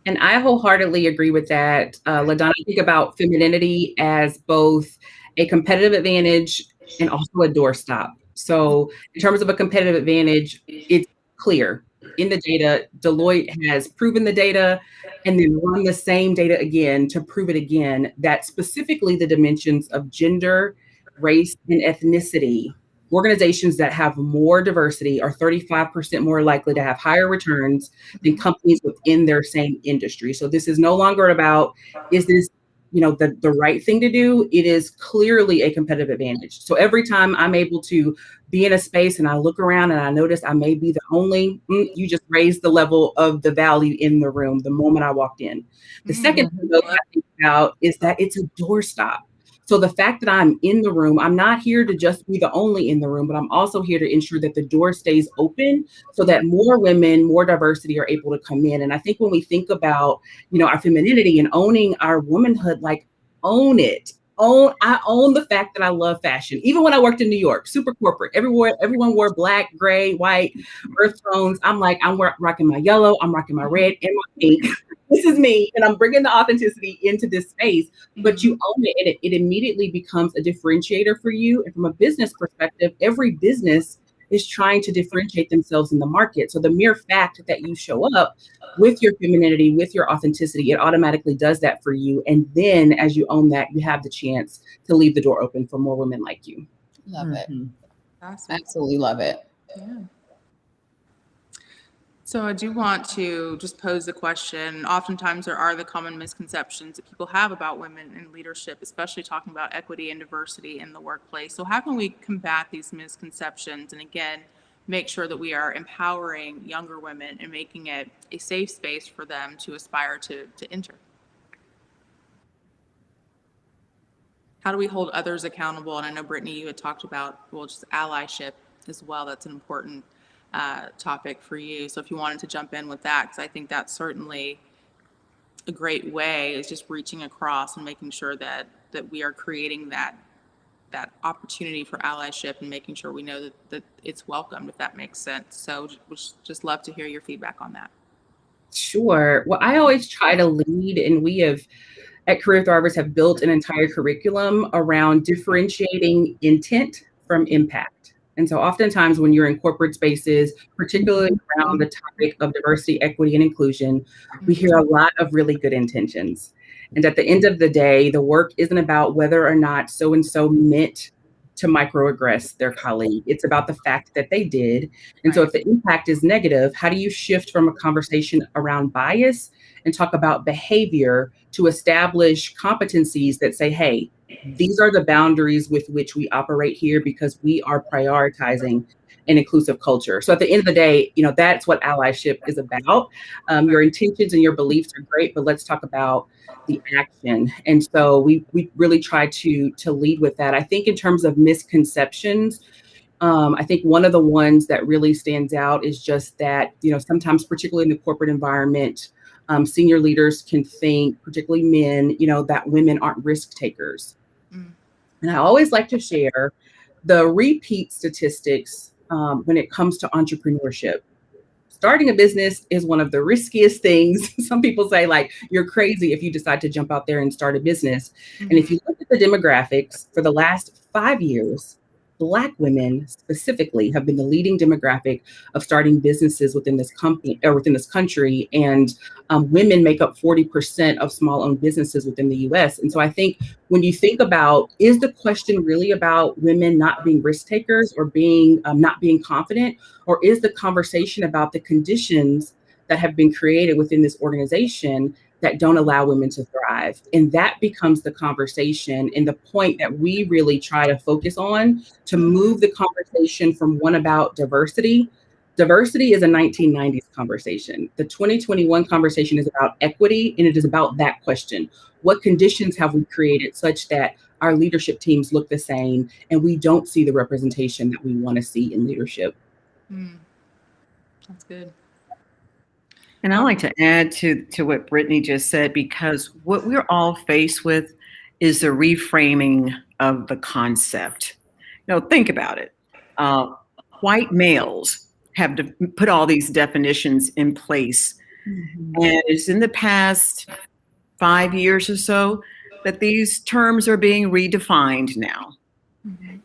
And I wholeheartedly agree with that. LaDonna, I think about femininity as both a competitive advantage and also a doorstop. So in terms of a competitive advantage, it's clear in the data. Deloitte has proven the data and then run the same data again to prove it again, that specifically the dimensions of gender, race, and ethnicity, organizations that have more diversity are 35% more likely to have higher returns than companies within their same industry. So this is no longer about, is this, you know, the right thing to do? It is clearly a competitive advantage. So every time I'm able to be in a space and I look around and I notice I may be the only, you just raised the level of the value in the room the moment I walked in. The second thing though, I think about is that it's a doorstop. So the fact that I'm in the room, I'm not here to just be the only in the room, but I'm also here to ensure that the door stays open so that more women, more diversity are able to come in. And I think when we think about, you know, our femininity and owning our womanhood, like own it. I own the fact that I love fashion. Even when I worked in New York, super corporate, everyone wore black, gray, white, earth tones. I'm like, I'm rocking my yellow, I'm rocking my red and my pink. This is me, and I'm bringing the authenticity into this space, but you own it, and it immediately becomes a differentiator for you. And from a business perspective, every business is trying to differentiate themselves in the market. So the mere fact that you show up with your femininity, with your authenticity, it automatically does that for you. And then as you own that, you have the chance to leave the door open for more women like you. Love it. Awesome. Absolutely love it. Yeah. So I do want to just pose the question. Oftentimes there are the common misconceptions that people have about women in leadership, especially talking about equity and diversity in the workplace. So how can we combat these misconceptions and again, make sure that we are empowering younger women and making it a safe space for them to aspire to enter? How do we hold others accountable? And I know, Brittany, you had talked about, well, just allyship as well. That's an important topic for you. So if you wanted to jump in with that, because I think that's certainly a great way, is just reaching across and making sure that we are creating that opportunity for allyship and making sure we know that it's welcomed, if that makes sense. So we'd just love to hear your feedback on that. Sure. Well, I always try to lead, and we have at Career Thrivers have built an entire curriculum around differentiating intent from impact. And so oftentimes when you're in corporate spaces, particularly around the topic of diversity, equity, and inclusion, we hear a lot of really good intentions. And at the end of the day, the work isn't about whether or not so-and-so meant to microaggress their colleague. It's about the fact that they did. And so if the impact is negative, how do you shift from a conversation around bias and talk about behavior to establish competencies that say, hey, these are the boundaries with which we operate here because we are prioritizing an inclusive culture. So at the end of the day, that's what allyship is about. Your intentions and your beliefs are great, but let's talk about the action. And so we really try to lead with that. I think in terms of misconceptions, I think one of the ones that really stands out is just that, sometimes, particularly in the corporate environment, senior leaders can think, particularly men, that women aren't risk takers. And I always like to share the repeat statistics when it comes to entrepreneurship. Starting a business is one of the riskiest things. Some people say, like, you're crazy if you decide to jump out there and start a business. And if you look at the demographics for the last 5 years, Black women specifically have been the leading demographic of starting businesses within this company or within this country. And women make up 40% of small owned businesses within the US. And so I think when you think about, is the question really about women not being risk takers or being not being confident, or is the conversation about the conditions that have been created within this organization that don't allow women to thrive? And that becomes the conversation and the point that we really try to focus on to move the conversation from one about diversity. Diversity is a 1990s conversation. The 2021 conversation is about equity, and it is about that question. What conditions have we created such that our leadership teams look the same and we don't see the representation that we want to see in leadership? That's good. And I like to add to what Brittany just said, because what we're all faced with is the reframing of the concept. Think about it. White males have put all these definitions in place. And it's in the past 5 years or so that these terms are being redefined now.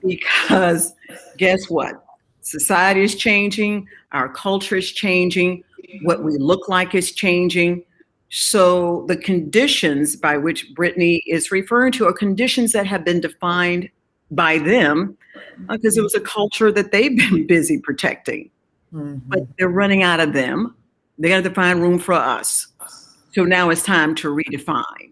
Because guess what? Society is changing, our culture is changing, what we look like is changing. So the conditions by which Brittany is referring to are conditions that have been defined by them because it was a culture that they've been busy protecting. But they're running out of them. They got to find room for us. So now it's time to redefine.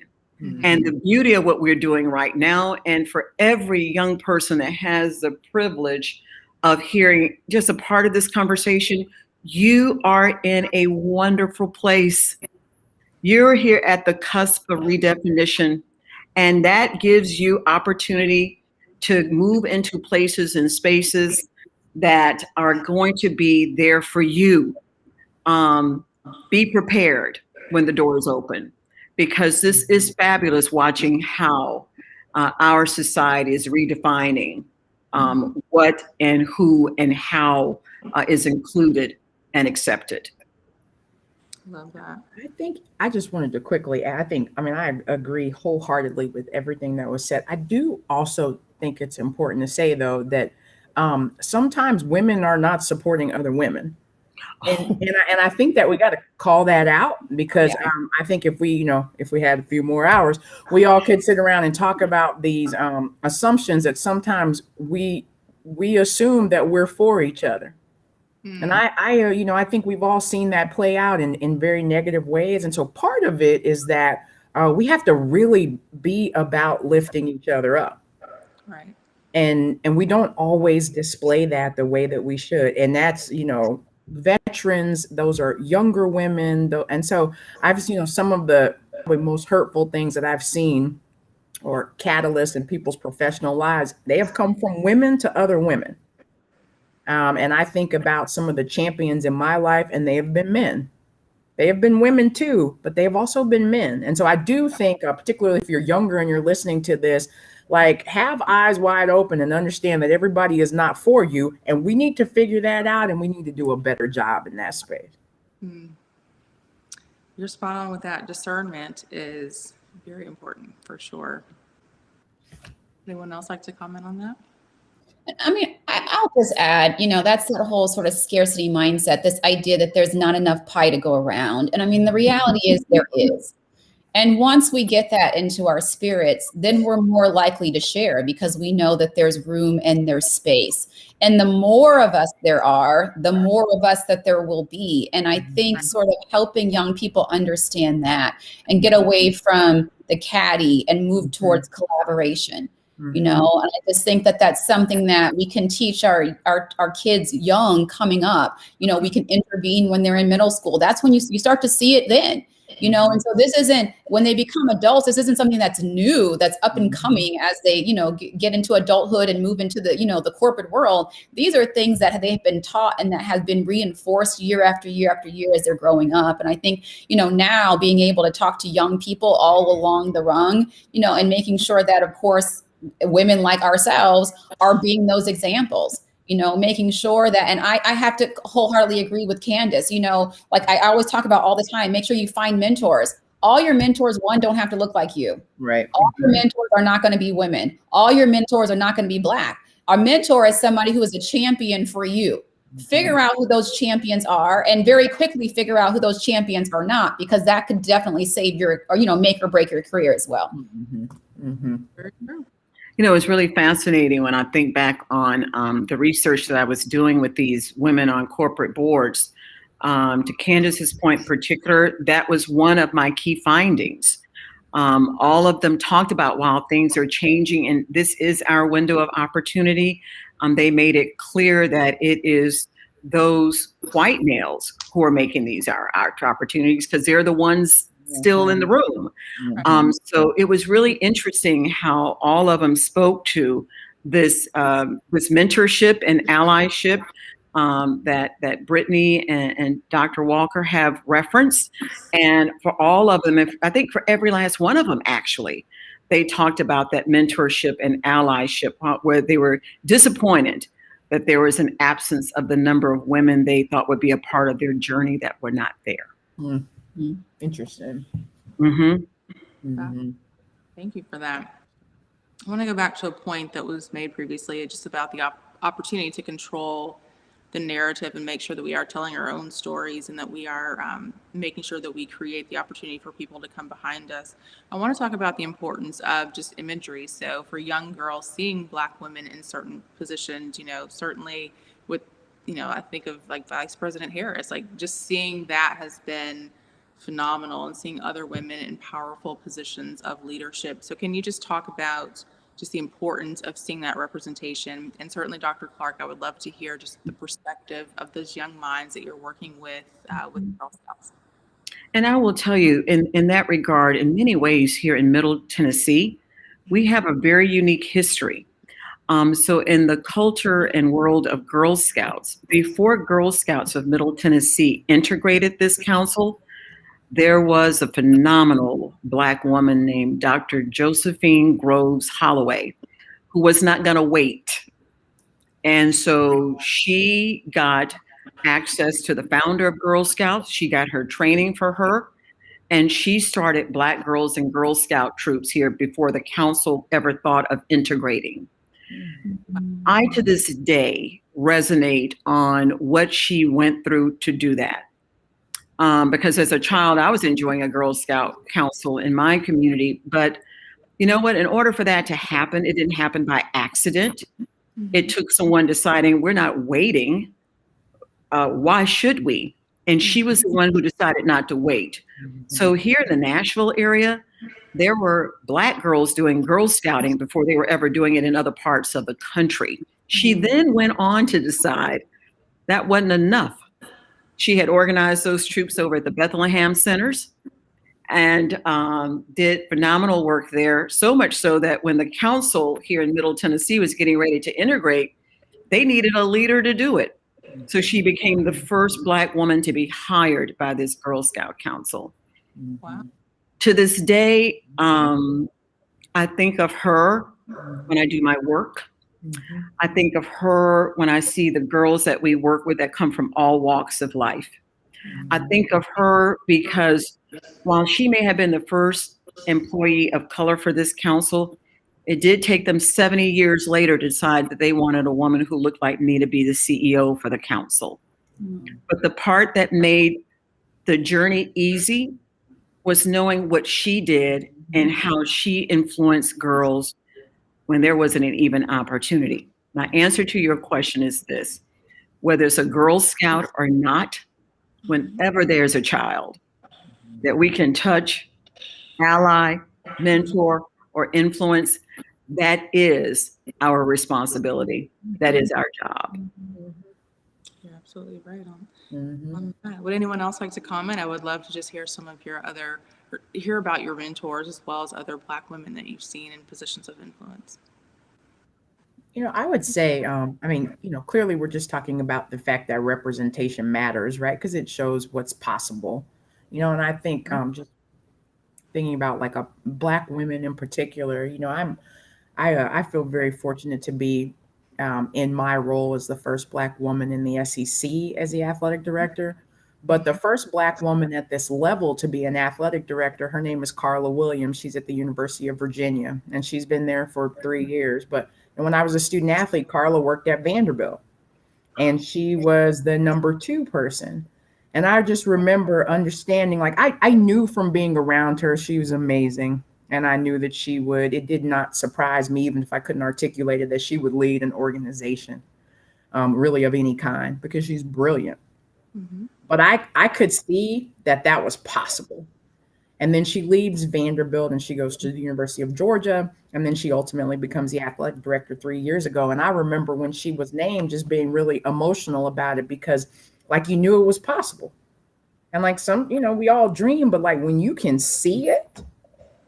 And the beauty of what we're doing right now, and for every young person that has the privilege of hearing just a part of this conversation, you are in a wonderful place. You're here at the cusp of redefinition, and that gives you opportunity to move into places and spaces that are going to be there for you. Be prepared when the doors open, because this is fabulous watching how our society is redefining what and who and how is included and accepted. Love that. I just wanted to quickly add, I agree wholeheartedly with everything that was said. I do also think it's important to say, though, that sometimes women are not supporting other women. And I think that we got to call that out, because I think if we had a few more hours, we all could sit around and talk about these assumptions that sometimes we assume that we're for each other. And I think we've all seen that play out in very negative ways. And so part of it is that we have to really be about lifting each other up. Right. And we don't always display that the way that we should. And that's, veterans, those are younger women. And so I've seen some of the most hurtful things that I've seen, or catalysts in people's professional lives, they have come from women to other women. And I think about some of the champions in my life, and they have been men. They have been women too, but they've also been men. And so I do think, particularly if you're younger and you're listening to this, like, have eyes wide open and understand that everybody is not for you. And we need to figure that out, and we need to do a better job in that space. You're spot on with that. Discernment is very important for sure. Anyone else like to comment on that? I mean, I'll just add, that's that whole sort of scarcity mindset, this idea that there's not enough pie to go around. And I mean, the reality is there is. And once we get that into our spirits, then we're more likely to share because we know that there's room and there's space. And the more of us there are, the more of us that there will be. And I think sort of helping young people understand that and get away from the catty and move towards collaboration. And I just think that that's something that we can teach our kids young coming up. We can intervene when they're in middle school. That's when you start to see it then. And so this isn't, when they become adults, this isn't something that's new, that's up and coming as they, get into adulthood and move into the, the corporate world. These are things that they've been taught and that have been reinforced year after year after year as they're growing up. And I think, now being able to talk to young people all along the rung, and making sure that, of course, women like ourselves are being those examples. Making sure that, and I have to wholeheartedly agree with Candice, like I always talk about all the time, make sure you find mentors. All your mentors, one, don't have to look like you. Right. All your mentors are not going to be women. All your mentors are not going to be Black. Our mentor is somebody who is a champion for you. Figure out who those champions are and very quickly figure out who those champions are not, because that could definitely save your, or, make or break your career as well. Very true. It's really fascinating when I think back on the research that I was doing with these women on corporate boards. To Candice's point in particular, that was one of my key findings. All of them talked about, while things are changing and this is our window of opportunity, they made it clear that it is those white males who are making these our opportunities because they're the ones still in the room. So it was really interesting how all of them spoke to this mentorship and allyship that Brittany and Dr. Walker have referenced. And for all of them, I think for every last one of them, actually, they talked about that mentorship and allyship where they were disappointed that there was an absence of the number of women they thought would be a part of their journey that were not there. Interesting. Thank you for that. I want to go back to a point that was made previously, just about the opportunity to control the narrative and make sure that we are telling our own stories and that we are making sure that we create the opportunity for people to come behind us. I want to talk about the importance of just imagery. So for young girls, seeing Black women in certain positions, certainly with, I think of like Vice President Harris, like just seeing that has been phenomenal, and seeing other women in powerful positions of leadership. So can you just talk about just the importance of seeing that representation? And certainly, Dr. Clark, I would love to hear just the perspective of those young minds that you're working with Girl Scouts. And I will tell you, in that regard, in many ways here in Middle Tennessee, we have a very unique history. So in the culture and world of Girl Scouts, before Girl Scouts of Middle Tennessee integrated this council, there was a phenomenal Black woman named Dr. Josephine Groves Holloway, who was not going to wait. And so she got access to the founder of Girl Scouts. She got her training for her, and she started Black Girls and Girl Scout troops here before the council ever thought of integrating. I, to this day, resonate on what she went through to do that. Because as a child, I was enjoying a Girl Scout council in my community. But you know what? In order for that to happen, it didn't happen by accident. It took someone deciding, we're not waiting. Why should we? And she was the one who decided not to wait. So here in the Nashville area, there were Black girls doing Girl Scouting before they were ever doing it in other parts of the country. She then went on to decide that wasn't enough. She had organized those troops over at the Bethlehem Centers and did phenomenal work there, so much so that when the council here in Middle Tennessee was getting ready to integrate, They needed a leader to do it. So she became the first Black woman to be hired by this Girl Scout Council. Wow. To this day, I think of her when I do my work. I think of her when I see the girls that we work with that come from all walks of life. I think of her because while she may have been the first employee of color for this council, it did take them 70 years later to decide that they wanted a woman who looked like me to be the CEO for the council. But the part that made the journey easy was knowing what she did and how she influenced girls when there wasn't an even opportunity. My answer to your question is this: whether it's a Girl Scout or not, whenever there's a child that we can touch, ally, mentor, or influence, that is our responsibility. That is our job. You're absolutely right on that. Would anyone else like to comment? I would love to just hear some of your hear about your mentors as well as other Black women that you've seen in positions of influence. I would say, clearly we're just talking about the fact that representation matters, right? Because it shows what's possible, and I think just thinking about like Black women in particular, I feel very fortunate to be in my role as the first Black woman in the SEC as the athletic director. But the first Black woman at this level to be an athletic director, her name is Carla Williams. She's at the University of Virginia, and she's been there for 3 years. And when I was a student athlete, Carla worked at Vanderbilt, and she was the number 2 person. And I just remember understanding, like, I knew from being around her, she was amazing. And I knew that it did not surprise me, even if I couldn't articulate it, that she would lead an organization really of any kind, because she's brilliant. But I could see that was possible. And then she leaves Vanderbilt and she goes to the University of Georgia. And then she ultimately becomes the athletic director 3 years ago. And I remember when she was named just being really emotional about it, because like, you knew it was possible. And like we all dream, but like when you can see it,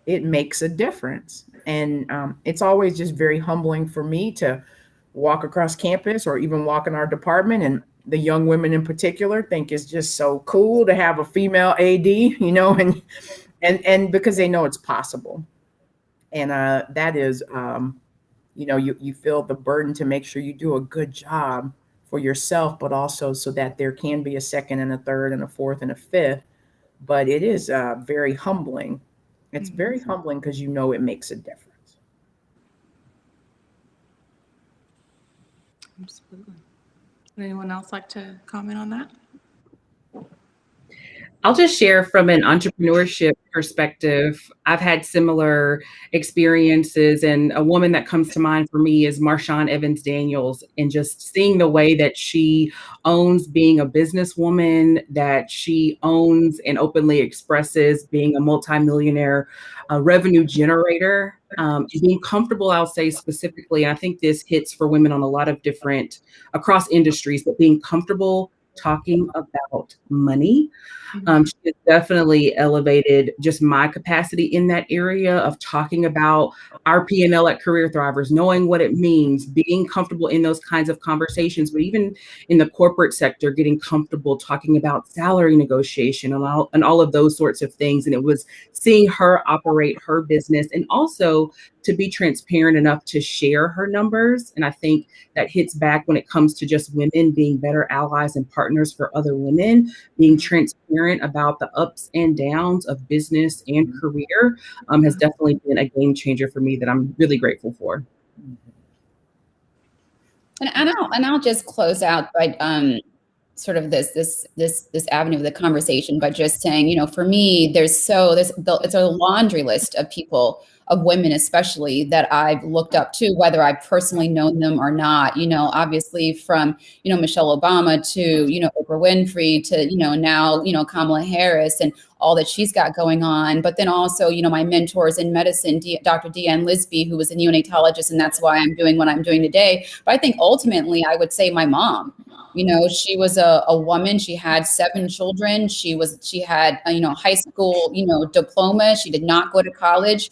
it makes a difference. And it's always just very humbling for me to walk across campus or even walk in our department, and the young women in particular think it's just so cool to have a female AD, and because they know it's possible. And that is, you feel the burden to make sure you do a good job for yourself, but also so that there can be a second and a third and a fourth and a fifth. But it is very humbling. It's very humbling because it makes a difference. Absolutely. Would anyone else like to comment on that? I'll just share from an entrepreneurship perspective. I've had similar experiences, and a woman that comes to mind for me is Marshawn Evans Daniels, and just seeing the way that she owns being a businesswoman, that she owns and openly expresses being a multimillionaire revenue generator, and being comfortable, I'll say specifically, and I think this hits for women on a lot of different, across industries, but being comfortable talking about money. She has definitely elevated just my capacity in that area of talking about our P&L at Career Thrivers, knowing what it means, being comfortable in those kinds of conversations, but even in the corporate sector, getting comfortable talking about salary negotiation and all of those sorts of things. And it was seeing her operate her business and also to be transparent enough to share her numbers. And I think that hits back when it comes to just women being better allies and partners for other women, being transparent about the ups and downs of business and career has definitely been a game changer for me that I'm really grateful for. And I'll just close out by sort of this avenue of the conversation by just saying, for me, it's a laundry list of people, of women especially, that I've looked up to, whether I've personally known them or not, obviously from, Michelle Obama to, Oprah Winfrey to, now, Kamala Harris and all that she's got going on. But then also, my mentors in medicine, Dr. Deanne Lisby, who was a neonatologist, and that's why I'm doing what I'm doing today. But I think ultimately I would say my mom. You know, she was a woman. She had 7 children. She had high school diploma. She did not go to college,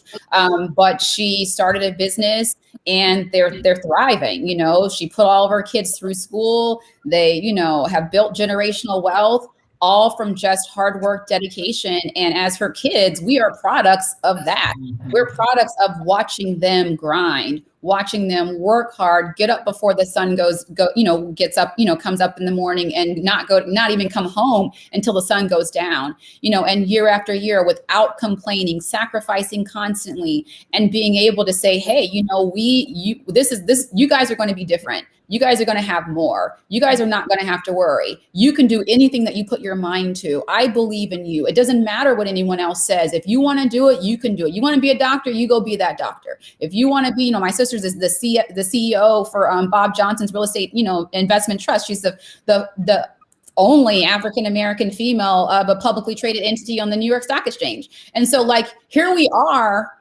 but she started a business, and they're thriving. You know, she put all of her kids through school. They have built generational wealth, all from just hard work, dedication. And as her kids, we are products of that. We're products of watching them grind, watching them work hard, get up before the sun gets up, comes up in the morning, and not even come home until the sun goes down, and year after year without complaining, sacrificing constantly, and being able to say, hey, you guys are going to be different. You guys are going to have more. You guys are not going to have to worry. You can do anything that you put your mind to. I believe in you. It doesn't matter what anyone else says. If you want to do it, you can do it. You want to be a doctor, you go be that doctor. If you want to be, my sister's is the CEO for Bob Johnson's real estate, investment trust. She's the only African-American female of a publicly traded entity on the New York Stock Exchange. And so here we are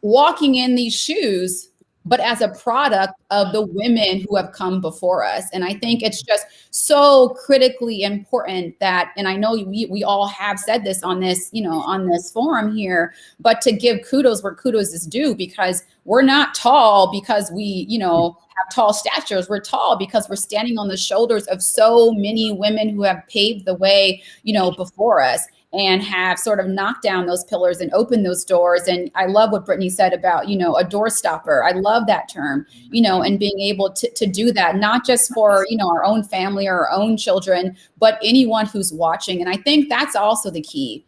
walking in these shoes, but as a product of the women who have come before us. And I think it's just so critically important that, and I know we all have said this on this, on this forum here, but to give kudos where kudos is due, because we're not tall because we, have tall statures. We're tall because we're standing on the shoulders of so many women who have paved the way, before us, and have sort of knocked down those pillars and opened those doors. And I love what Brittany said about, a door stopper. I love that term, and being able to do that, not just for, our own family or our own children, but anyone who's watching. And I think that's also the key,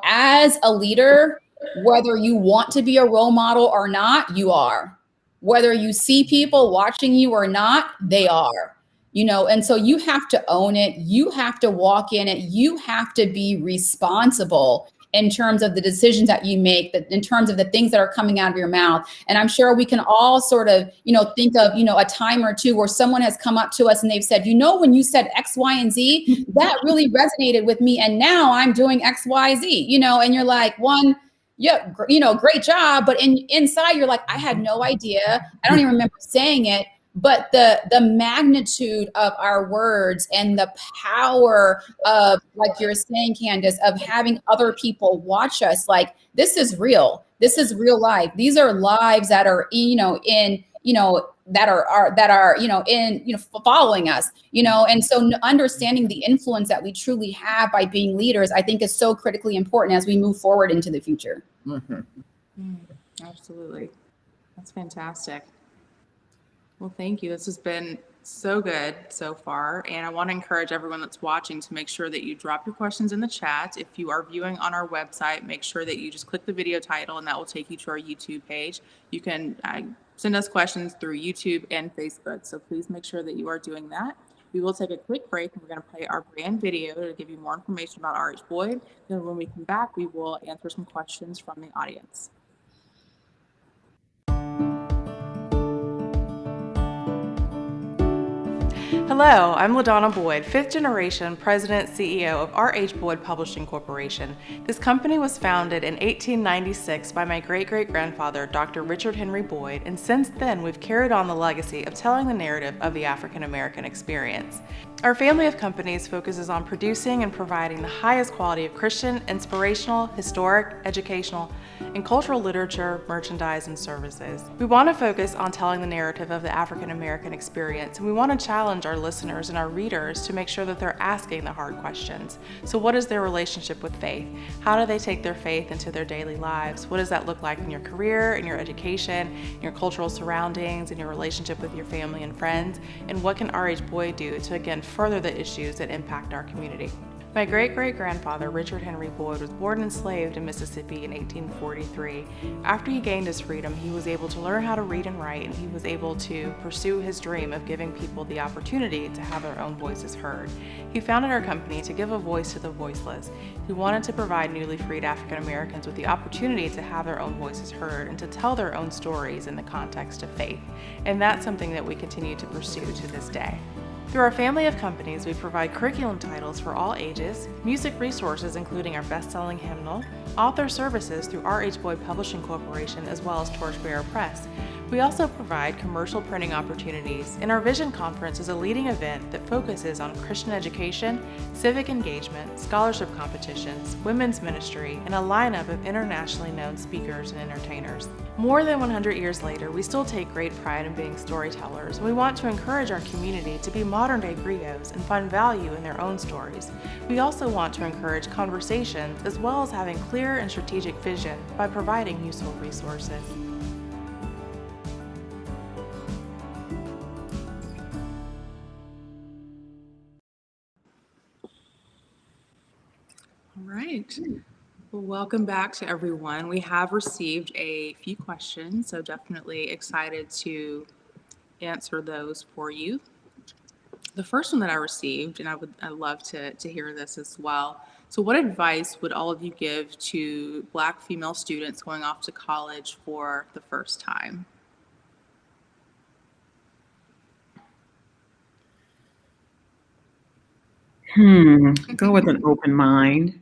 as a leader, whether you want to be a role model or not, you are. Whether you see people watching you or not, they are. And so you have to own it. You have to walk in it. You have to be responsible in terms of the decisions that you make, in terms of the things that are coming out of your mouth. And I'm sure we can all sort of, think of, a time or two where someone has come up to us and they've said, when you said X, Y, and Z, that really resonated with me. And now I'm doing X, Y, Z, and you're like, yeah, great job. But inside you're like, I had no idea. I don't even remember saying it. But the magnitude of our words and the power of, like you're saying, Candice, of having other people watch us, like, this is real. This is real life. These are lives that are, following us, and so understanding the influence that we truly have by being leaders, I think is so critically important as we move forward into the future. Mm-hmm. Absolutely. That's fantastic. Well, thank you. This has been so good so far. And I want to encourage everyone that's watching to make sure that you drop your questions in the chat. If you are viewing on our website, make sure that you just click the video title and that will take you to our YouTube page. You can send us questions through YouTube and Facebook. So please make sure that you are doing that. We will take a quick break and we're going to play our brand video to give you more information about RH Boyd. Then when we come back, we will answer some questions from the audience. Hello, I'm LaDonna Boyd, 5th generation president CEO of RH Boyd Publishing Corporation. This company was founded in 1896 by my great-great-grandfather, Dr. Richard Henry Boyd, and since then we've carried on the legacy of telling the narrative of the African American experience. Our family of companies focuses on producing and providing the highest quality of Christian, inspirational, historic, educational, and cultural literature, merchandise, and services. We want to focus on telling the narrative of the African American experience, and we want to challenge our listeners and our readers to make sure that they're asking the hard questions. So what is their relationship with faith? How do they take their faith into their daily lives? What does that look like in your career, in your education, in your cultural surroundings, in your relationship with your family and friends? And what can RH Boyd do to, again, further the issues that impact our community? My great-great-grandfather, Richard Henry Boyd, was born enslaved in Mississippi in 1843. After he gained his freedom, he was able to learn how to read and write, and he was able to pursue his dream of giving people the opportunity to have their own voices heard. He founded our company to give a voice to the voiceless. He wanted to provide newly freed African Americans with the opportunity to have their own voices heard and to tell their own stories in the context of faith. And that's something that we continue to pursue to this day. Through our family of companies, we provide curriculum titles for all ages, music resources including our best-selling hymnal, author services through RH Boyd Publishing Corporation as well as Torchbearer Press, We also provide commercial printing opportunities, and our Vision Conference is a leading event that focuses on Christian education, civic engagement, scholarship competitions, women's ministry, and a lineup of internationally known speakers and entertainers. More than 100 years later, we still take great pride in being storytellers, and we want to encourage our community to be modern-day griots and find value in their own stories. We also want to encourage conversations as well as having clear and strategic vision by providing useful resources. All right. Well, welcome back to everyone. We have received a few questions, so definitely excited to answer those for you. The first one that I received, and I'd love to hear this as well. So what advice would all of you give to Black female students going off to college for the first time? Go with an open mind.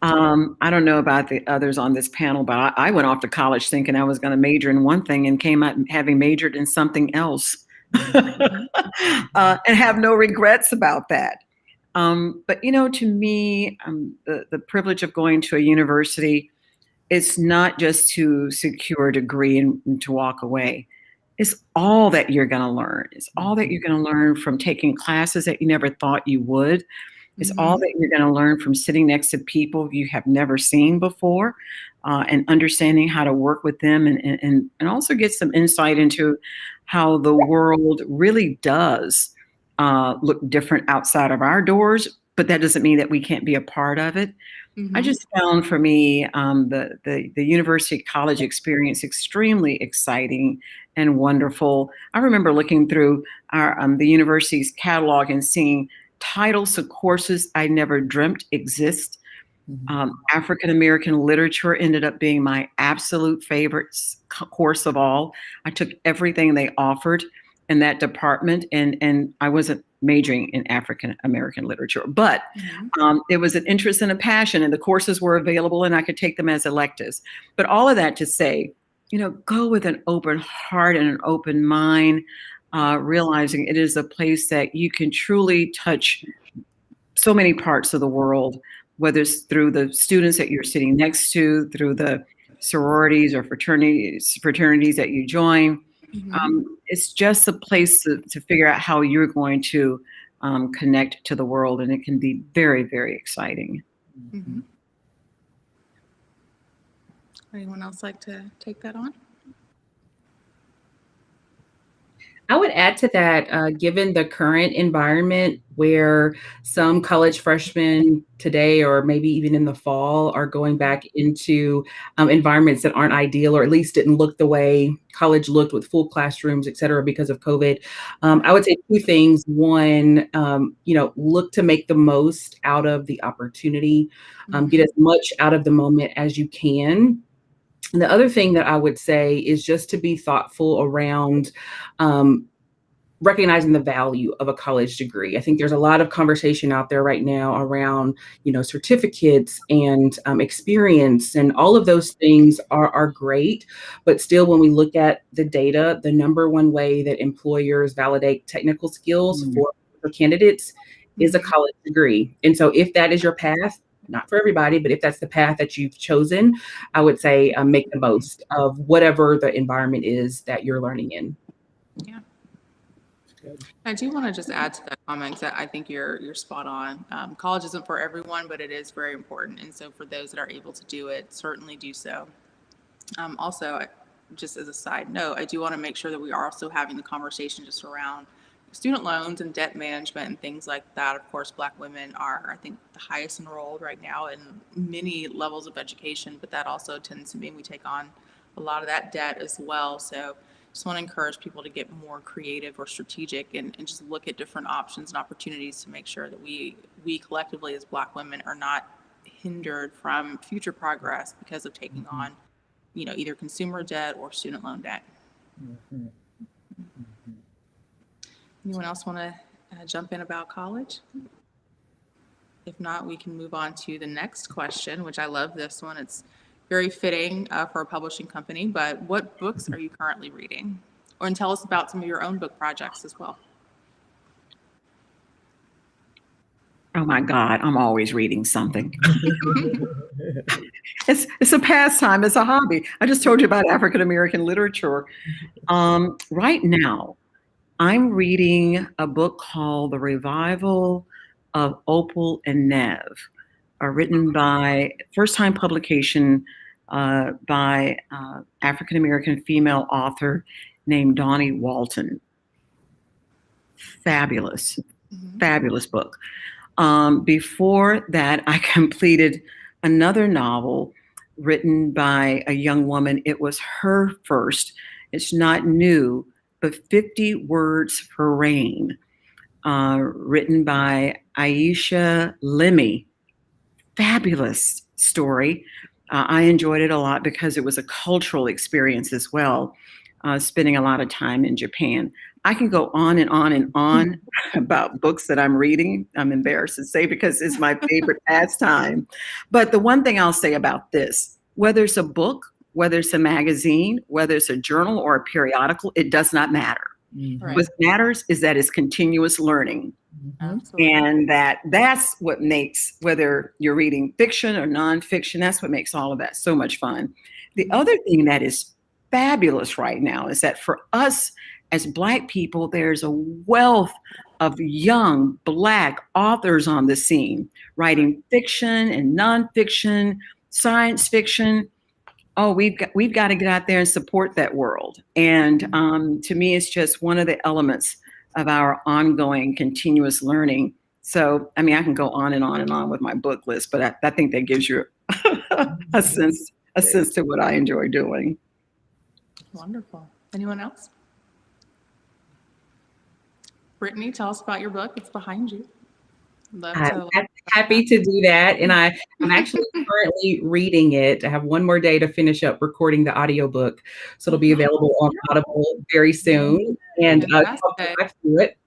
I don't know about the others on this panel, but I went off to college thinking I was going to major in one thing and came out having majored in something else, and have no regrets about that. But to me, the privilege of going to a university, it's not just to secure a degree and to walk away. It's all that you're going to learn. It's all that you're going to learn from taking classes that you never thought you would. It's all that you're going to learn from sitting next to people you have never seen before, and understanding how to work with them, and also get some insight into how the world really does look different outside of our doors, but that doesn't mean that we can't be a part of it. I just found for me the university college experience extremely exciting and wonderful. I remember looking through our the university's catalog and seeing titles of courses I never dreamt exist. African American literature ended up being my absolute favorite course of all. I took everything they offered in that department, and I wasn't majoring in African American literature, but it was an interest and a passion, and the courses were available and I could take them as electives. But all of that to say, go with an open heart and an open mind, realizing it is a place that you can truly touch so many parts of the world, whether it's through the students that you're sitting next to, through the sororities or fraternities that you join. It's just a place to figure out how you're going to connect to the world, and it can be very, very exciting. Anyone else like to take that on? I would add to that, given the current environment where some college freshmen today, or maybe even in the fall, are going back into environments that aren't ideal, or at least didn't look the way college looked with full classrooms, et cetera, because of COVID. I would say two things. One, look to make the most out of the opportunity, get as much out of the moment as you can. And the other thing that I would say is just to be thoughtful around recognizing the value of a college degree. I think there's a lot of conversation out there right now around, certificates and experience, and all of those things are great. But still, when we look at the data, the number one way that employers validate technical skills for candidates is a college degree. And so if that is your path, not for everybody, but if that's the path that you've chosen, I would say make the most of whatever the environment is that you're learning in. Yeah. I do want to just add to that comment that I think you're spot on. College isn't for everyone, but it is very important. And so for those that are able to do it, certainly do so. Also, just as a side note, I do want to make sure that we are also having the conversation just around student loans and debt management and things like that. Of course, Black women are, I think, the highest enrolled right now in many levels of education, but that also tends to mean we take on a lot of that debt as well. So just want to encourage people to get more creative or strategic and just look at different options and opportunities to make sure that we collectively as Black women are not hindered from future progress because of taking on, either consumer debt or student loan debt. Anyone else want to jump in about college? If not, we can move on to the next question, which I love this one. It's very fitting for a publishing company. But what books are you currently reading? And tell us about some of your own book projects as well. Oh my God, I'm always reading something. It's a pastime, it's a hobby. I just told you about African American literature. Right now, I'm reading a book called The Revival of Opal and Nev, written by first-time publication by African American female author named Donnie Walton. Fabulous, fabulous book. Before that, I completed another novel written by a young woman. It was her first. It's not new, but 50 Words for Rain, written by Aisha Lemmy. Fabulous story. I enjoyed it a lot because it was a cultural experience as well, spending a lot of time in Japan. I can go on and on and on about books that I'm reading. I'm embarrassed to say because it's my favorite pastime. But the one thing I'll say about this, whether it's a book, whether it's a magazine, whether it's a journal or a periodical, it does not matter. Right. What matters is that it's continuous learning. Absolutely. And that's what makes, whether you're reading fiction or nonfiction, that's what makes all of that so much fun. The other thing that is fabulous right now is that for us as Black people, there's a wealth of young Black authors on the scene, writing fiction and nonfiction, science fiction. Oh, we've got to get out there and support that world. And to me, it's just one of the elements of our ongoing continuous learning. So, I mean, I can go on and on and on with my book list, but I think that gives you a sense to what I enjoy doing. Wonderful. Anyone else? Brittany, tell us about your book. It's behind you. I'm happy to do that. And I'm actually currently reading it. I have one more day to finish up recording the audiobook. So it'll be available on Audible very soon. And I'll thrive through it.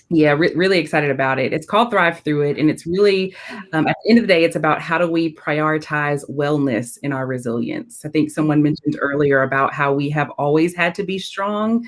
Yeah, really excited about it. It's called Thrive Through It. And it's really, at the end of the day, it's about how do we prioritize wellness in our resilience. I think someone mentioned earlier about how we have always had to be strong.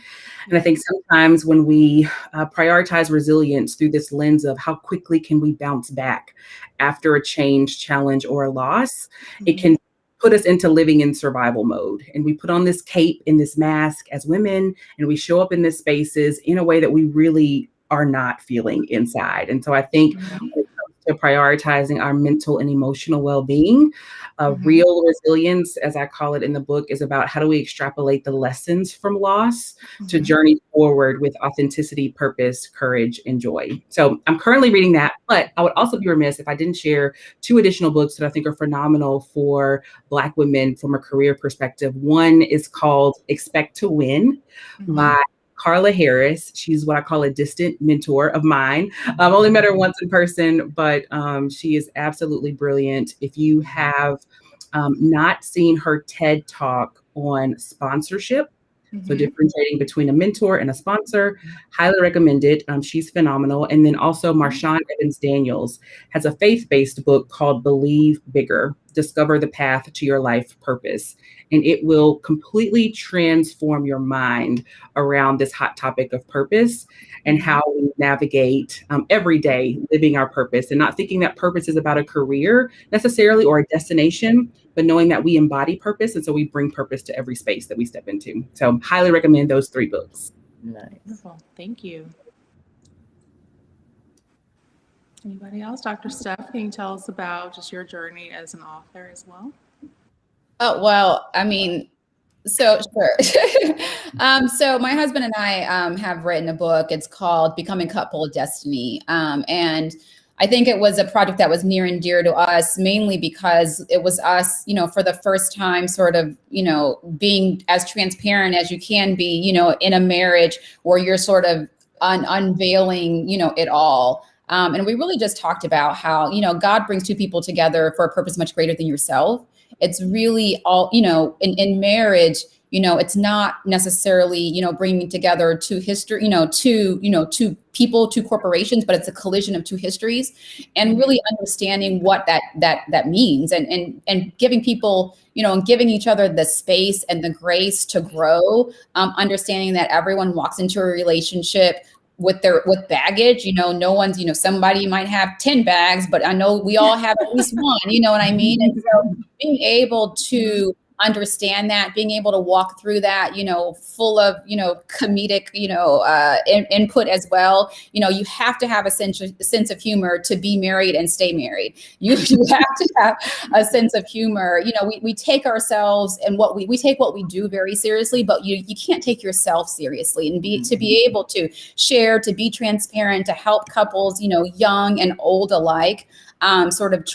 And I think sometimes when we prioritize resilience through this lens of how quickly can we bounce back after a change, challenge, or a loss, it can put us into living in survival mode. And we put on this cape and this mask as women, and we show up in these spaces in a way that we really are not feeling inside. And so I think when it comes to prioritizing our mental and emotional well-being, real resilience, as I call it in the book, is about how do we extrapolate the lessons from loss to journey forward with authenticity, purpose, courage, and joy. So I'm currently reading that, but I would also be remiss if I didn't share 2 additional books that I think are phenomenal for Black women from a career perspective. One is called Expect to Win by Carla Harris. She's what I call a distant mentor of mine. I've only met her once in person, but she is absolutely brilliant. If you have not seen her TED Talk on sponsorship, so differentiating between a mentor and a sponsor, highly recommend it. She's phenomenal. And then also Marshawn Evans Daniels has a faith-based book called Believe Bigger, Discover the Path to Your Life Purpose. And it will completely transform your mind around this hot topic of purpose and how we navigate every day living our purpose, and not thinking that purpose is about a career necessarily or a destination, but knowing that we embody purpose. And so we bring purpose to every space that we step into. So highly recommend those 3 books. Nice. Wonderful. Thank you. Anybody else? Dr. Steph, can you tell us about just your journey as an author as well? Oh, well, I mean, so sure. So my husband and I have written a book. It's called Becoming Couple of Destiny. And I think it was a project that was near and dear to us, mainly because it was us, for the first time sort of, being as transparent as you can be, in a marriage where you're sort of unveiling, it all. And we really just talked about how, God brings 2 people together for a purpose much greater than yourself. It's really all, in marriage, It's not necessarily, bringing together two history, two people, two corporations, but it's a collision of two histories, and really understanding what that means, and giving people, and giving each other the space and the grace to grow, understanding that everyone walks into a relationship with baggage. No one's, somebody might have 10 bags, but I know we all have at least one, you know what I mean? And so being able to understand that, being able to walk through that, full of, comedic, input as well. You have to have a sense of humor to be married and stay married. You have to have a sense of humor. We take ourselves and we take what we do very seriously, but you can't take yourself seriously, and to be able to share, to be transparent, to help couples, young and old alike, sort of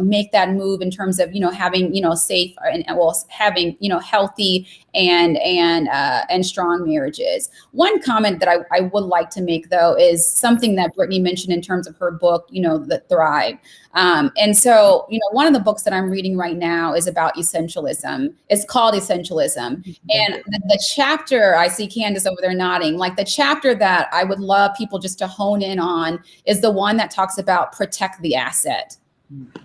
make that move in terms of, having, safe and having, healthy and strong marriages. One comment that I would like to make, though, is something that Brittany mentioned in terms of her book, The Thrive. And so, one of the books that I'm reading right now is about essentialism. It's called Essentialism. And the chapter, I see Candice over there nodding, like the chapter that I would love people just to hone in on is the one that talks about protect the asset.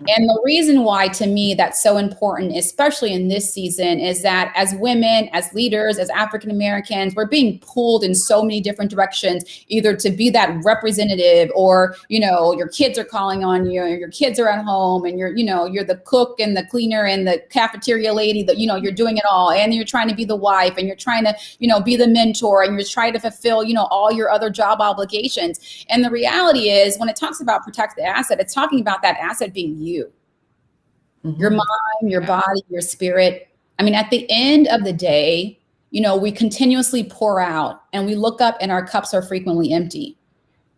And the reason why, to me, that's so important, especially in this season, is that as women, as leaders, as African Americans, we're being pulled in so many different directions, either to be that representative, or, your kids are calling on you, or your kids are at home, and you're the cook and the cleaner and the cafeteria lady, that, you're doing it all. And you're trying to be the wife, and you're trying to, be the mentor, and you're trying to fulfill, all your other job obligations. And the reality is, when it talks about protect the asset, it's talking about that asset being you, your mind, your body, your spirit. I mean, at the end of the day, we continuously pour out, and we look up and our cups are frequently empty.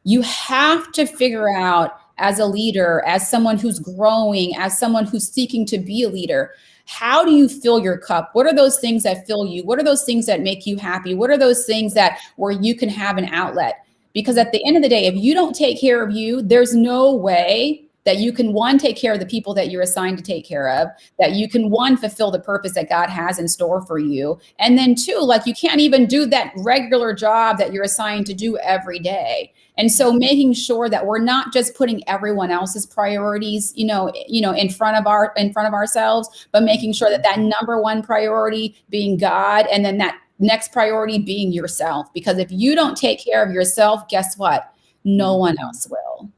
You have to figure out, as a leader, as someone who's growing, as someone who's seeking to be a leader, how do you fill your cup? What are those things that fill you? What are those things that make you happy? What are those things where you can have an outlet? Because at the end of the day, if you don't take care of you, there's no way that you can, one, take care of the people that you're assigned to take care of, that you can, one, fulfill the purpose that God has in store for you. And then two, like, you can't even do that regular job that you're assigned to do every day. And so making sure that we're not just putting everyone else's priorities, in front of ourselves, but making sure that number one priority being God, and then that next priority being yourself. Because if you don't take care of yourself, guess what? No one else will.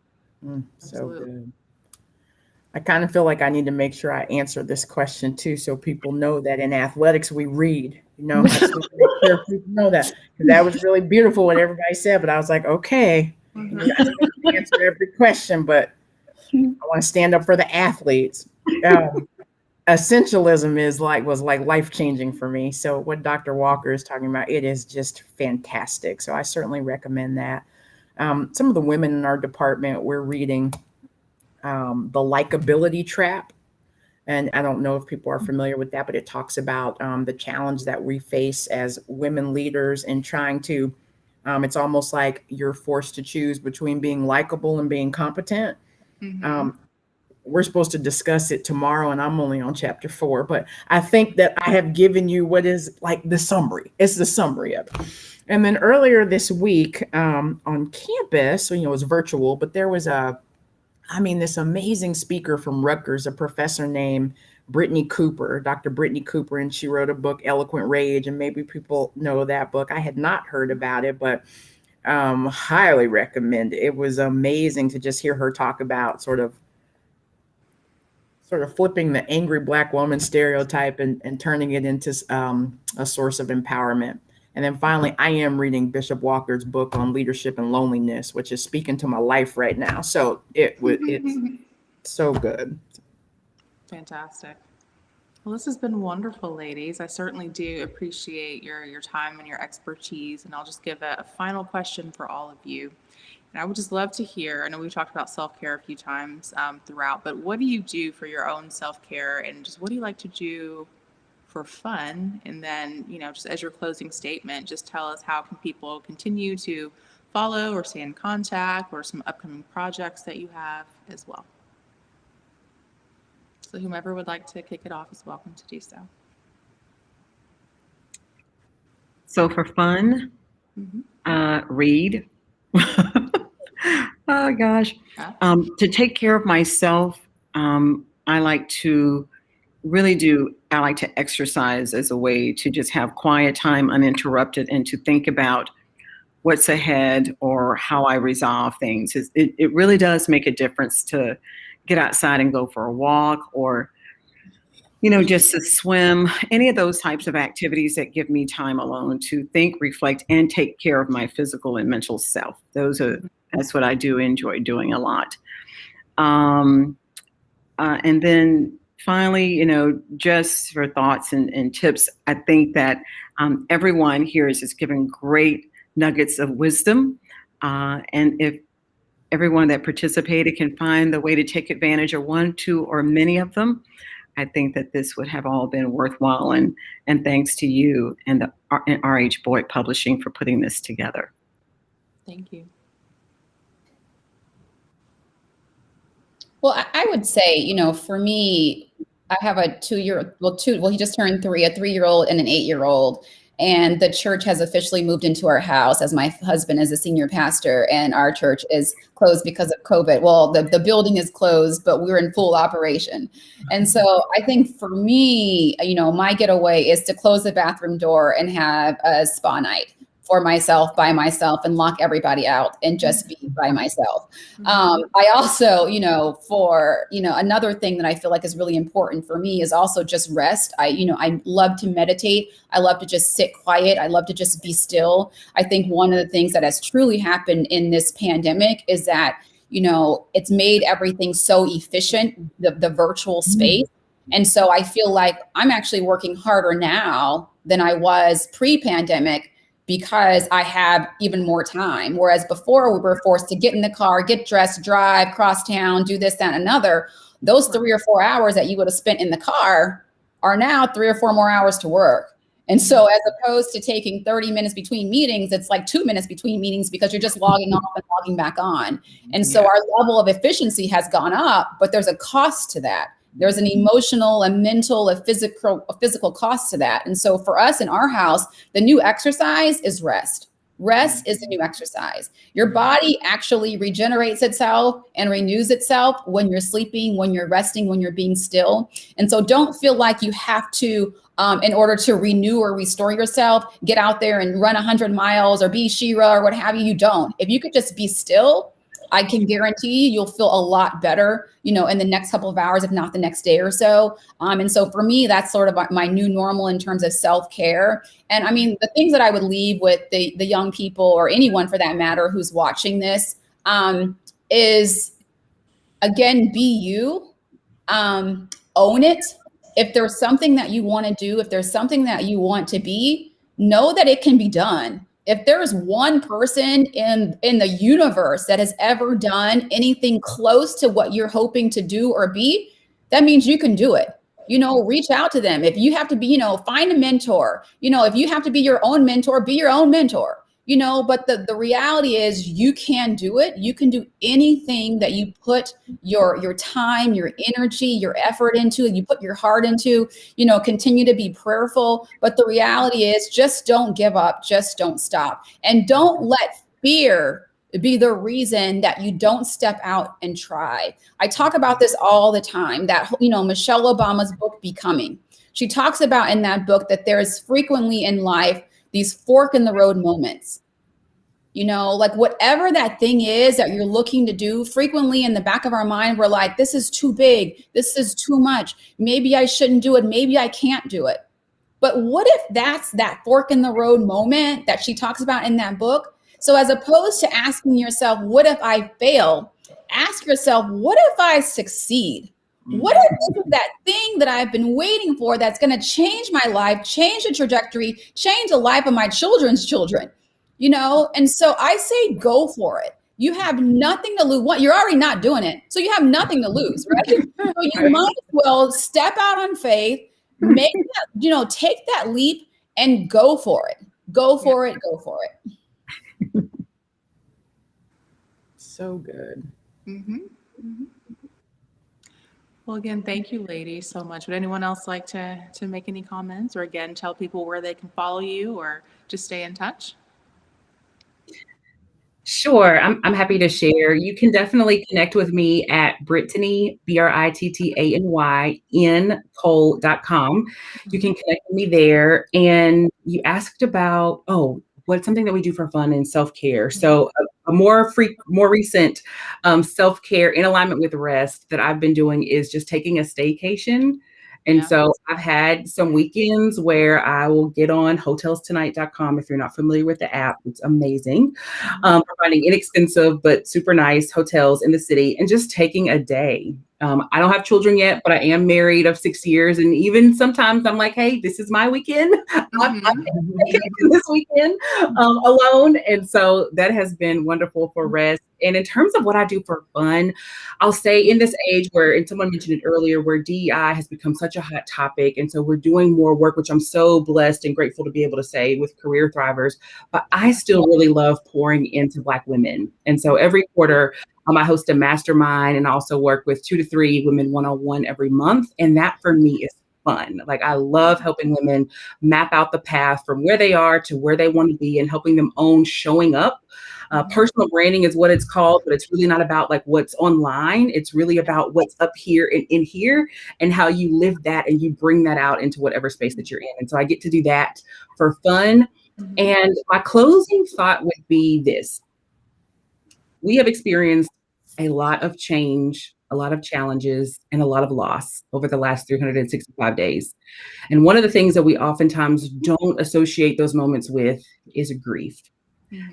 So good. I kind of feel like I need to make sure I answer this question too, so people know that in athletics we read. I just want to make sure people know that, because that was really beautiful what everybody said. But I was like, okay, I don't answer every question, but I want to stand up for the athletes. Essentialism was life changing for me. So what Dr. Walker is talking about, it is just fantastic. So I certainly recommend that. Some of the women in our department, we're reading The Likability Trap. And I don't know if people are familiar with that, but it talks about the challenge that we face as women leaders in trying to, it's almost like you're forced to choose between being likable and being competent. We're supposed to discuss it tomorrow, and I'm only on chapter 4, but I think that I have given you what is like the summary. It's the summary of it. And then earlier this week on campus, so, it was virtual, but there was this amazing speaker from Rutgers, a professor named Brittany Cooper, Dr. Brittany Cooper, and she wrote a book, Eloquent Rage, and maybe people know that book. I had not heard about it, but highly recommend it. It was amazing to just hear her talk about sort of flipping the angry Black woman stereotype and turning it into a source of empowerment. And then finally, I am reading Bishop Walker's book on leadership and loneliness, which is speaking to my life right now. So it's so good. Fantastic. Well, this has been wonderful, ladies. I certainly do appreciate your time and your expertise. And I'll just give a final question for all of you. And I would just love to hear, I know we've talked about self-care a few times throughout, but what do you do for your own self-care, and just what do you like to do for fun? And then, just as your closing statement, just tell us how can people continue to follow or stay in contact, or some upcoming projects that you have as well. So whomever would like to kick it off is welcome to do so. So for fun, read. Oh gosh. To take care of myself, I like to exercise as a way to just have quiet time uninterrupted and to think about what's ahead or how I resolve things. It really does make a difference to get outside and go for a walk, or just to swim, any of those types of activities that give me time alone to think, reflect, and take care of my physical and mental self. That's what I do enjoy doing a lot. And then finally, just for thoughts and tips, I think that everyone here is just giving great nuggets of wisdom. And if everyone that participated can find the way to take advantage of one, two, or many of them, I think that this would have all been worthwhile, and thanks to you and RH Boyd Publishing for putting this together. Thank you. Well, I would say, for me, I have a he just turned 3, a 3-year-old and an 8-year-old. And the church has officially moved into our house, as my husband is a senior pastor, and our church is closed because of COVID. Well, the building is closed, but we're in full operation. And so I think for me, my getaway is to close the bathroom door and have a spa night for myself, by myself, and lock everybody out and just be by myself. I also, another thing that I feel like is really important for me is also just rest. I love to meditate. I love to just sit quiet. I love to just be still. I think one of the things that has truly happened in this pandemic is that, it's made everything so efficient, the virtual space. And so I feel like I'm actually working harder now than I was pre-pandemic, because I have even more time. Whereas before we were forced to get in the car, get dressed, drive, cross town, do this, that, and another. Those 3 or 4 hours that you would have spent in the car are now 3 or 4 more hours to work. And so as opposed to taking 30 minutes between meetings, it's like 2 minutes between meetings, because you're just logging off and logging back on. And so our level of efficiency has gone up, but there's a cost to that. There's an emotional, a mental, a physical cost to that. And so for us in our house, the new exercise is rest. Rest is the new exercise. Your body actually regenerates itself and renews itself when you're sleeping, when you're resting, when you're being still. And so don't feel like you have to, in order to renew or restore yourself, get out there and run 100 miles or be Shira or what have you. You don't. If you could just be still, I can guarantee you'll feel a lot better, in the next couple of hours, if not the next day or so. And so for me, that's sort of my new normal in terms of self-care. And I mean, the things that I would leave with the young people, or anyone for that matter, who's watching this, is, again, be you, own it. If there's something that you want to do, if there's something that you want to be, know that it can be done. If there's one person in the universe that has ever done anything close to what you're hoping to do or be, that means you can do it. Reach out to them. If you have to be, find a mentor. If you have to be your own mentor, be your own mentor. But the reality is you can do it. You can do anything that you put your time, your energy, your effort into, you put your heart into, continue to be prayerful. But the reality is, just don't give up, just don't stop. And don't let fear be the reason that you don't step out and try. I talk about this all the time, that, Michelle Obama's book, Becoming. She talks about in that book that there's frequently in life these fork in the road moments. Like whatever that thing is that you're looking to do, frequently in the back of our mind, we're like, this is too big. This is too much. Maybe I shouldn't do it. Maybe I can't do it. But what if that's that fork in the road moment that she talks about in that book? So as opposed to asking yourself, what if I fail? Ask yourself, what if I succeed? What if this is that thing that I've been waiting for that's going to change my life, change the trajectory, change the life of my children's children? And so I say, go for it. You have nothing to lose. You're already not doing it. So you have nothing to lose, right? So you might as well step out on faith, make that, take that leap and go for it. Go for it. Go for it. So good. Mm-hmm. Mm-hmm. Well, again, thank you, ladies, so much. Would anyone else like to make any comments or again, tell people where they can follow you or just stay in touch? Sure, I'm happy to share. You can definitely connect with me at Brittany, Brittany, N Cole.com. You can connect with me there. And you asked about, what's something that we do for fun and self-care. So a more recent self-care in alignment with rest that I've been doing is just taking a staycation. And Yeah. so I've had some weekends where I will get on hotelstonight.com. If you're not familiar with the app, it's amazing. Providing inexpensive but super nice hotels in the city and just taking a day. I don't have children yet, but I am married of 6 years. And even sometimes I'm like, hey, this is my weekend. I'm taking this weekend alone. And so that has been wonderful for rest. And in terms of what I do for fun, I'll say in this age where, and someone mentioned it earlier, where DEI has become such a hot topic. And so we're doing more work, which I'm so blessed and grateful to be able to say with Career Thrivers. But I still really love pouring into Black women. And so every quarter, I host a mastermind and also work with 2 to 3 women one-on-one every month. And that for me is fun. Like I love helping women map out the path from where they are to where they want to be and helping them own showing up. Personal branding is what it's called, but it's really not about like what's online. It's really about what's up here and in here and how you live that and you bring that out into whatever space that you're in. And so I get to do that for fun. And my closing thought would be this. We have experienced a lot of change, a lot of challenges, and a lot of loss over the last 365 days. And one of the things that we oftentimes don't associate those moments with is grief.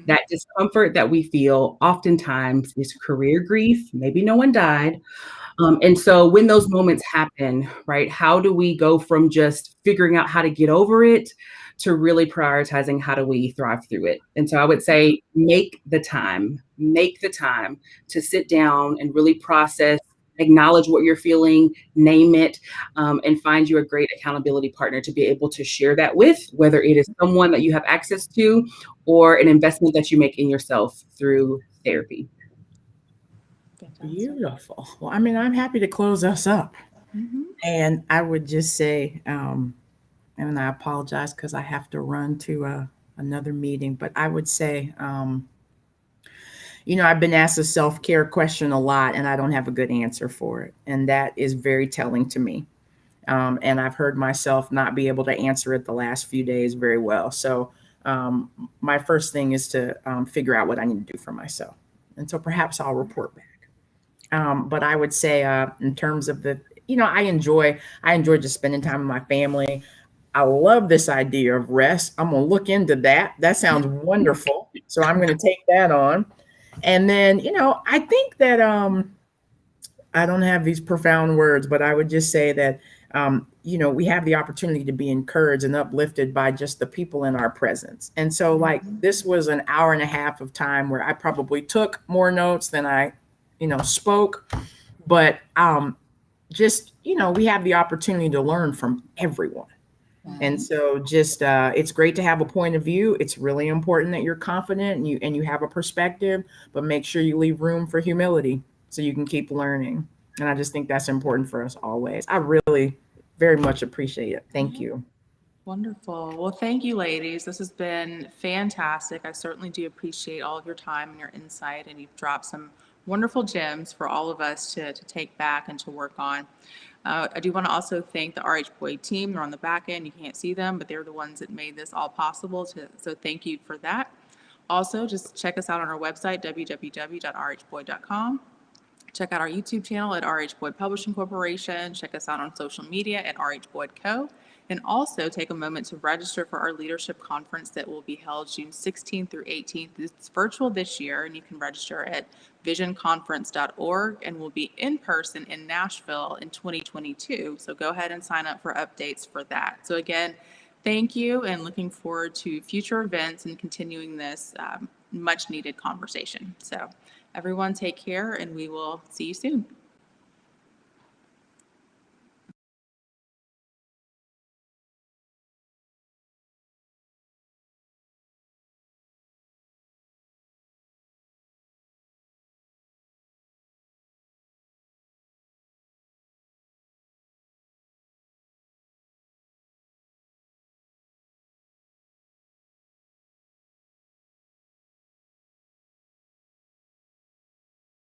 That discomfort that we feel oftentimes is career grief. Maybe no one died. And so when those moments happen, right, how do we go from just figuring out how to get over it to really prioritizing how do we thrive through it? And so I would say make the time to sit down and really process, acknowledge what you're feeling, name it, and find you a great accountability partner to be able to share that with, whether it is someone that you have access to or an investment that you make in yourself through therapy. Beautiful. Well, I mean, I'm happy to close us up. And I would just say, and I apologize because I have to run to another meeting, but I would say, I've been asked a self-care question a lot and I don't have a good answer for it. And that is very telling to me. And I've heard myself not be able to answer it the last few days very well. So my first thing is to figure out what I need to do for myself. And so perhaps I'll report back. But I would say in terms of I enjoy just spending time with my family. I love this idea of rest. I'm going to look into that. That sounds wonderful. So I'm going to take that on. And then, I think that I don't have these profound words, but I would just say that, we have the opportunity to be encouraged and uplifted by just the people in our presence. And so this was an hour and a half of time where I probably took more notes than I spoke, but we have the opportunity to learn from everyone. And so just it's great to have a point of view. It's really important that you're confident and you have a perspective, but make sure you leave room for humility so you can keep learning. And I just think that's important for us always. I really very much appreciate it. Thank you. Wonderful. Well, thank you, ladies. This has been fantastic. I certainly do appreciate all of your time and your insight, and you've dropped some wonderful gems for all of us to take back and to work on. I do want to also thank the RH Boyd team. They're on the back end. You can't see them, but they're the ones that made this all possible. So thank you for that. Also, just check us out on our website, www.rhboyd.com. Check out our YouTube channel at RH Boyd Publishing Corporation. Check us out on social media at RH Boyd Co. And also take a moment to register for our leadership conference that will be held June 16th through 18th. It's virtual this year, and you can register at visionconference.org, and we'll be in person in Nashville in 2022. So go ahead and sign up for updates for that. So again, thank you, and looking forward to future events and continuing this much needed conversation. So everyone take care, and we will see you soon.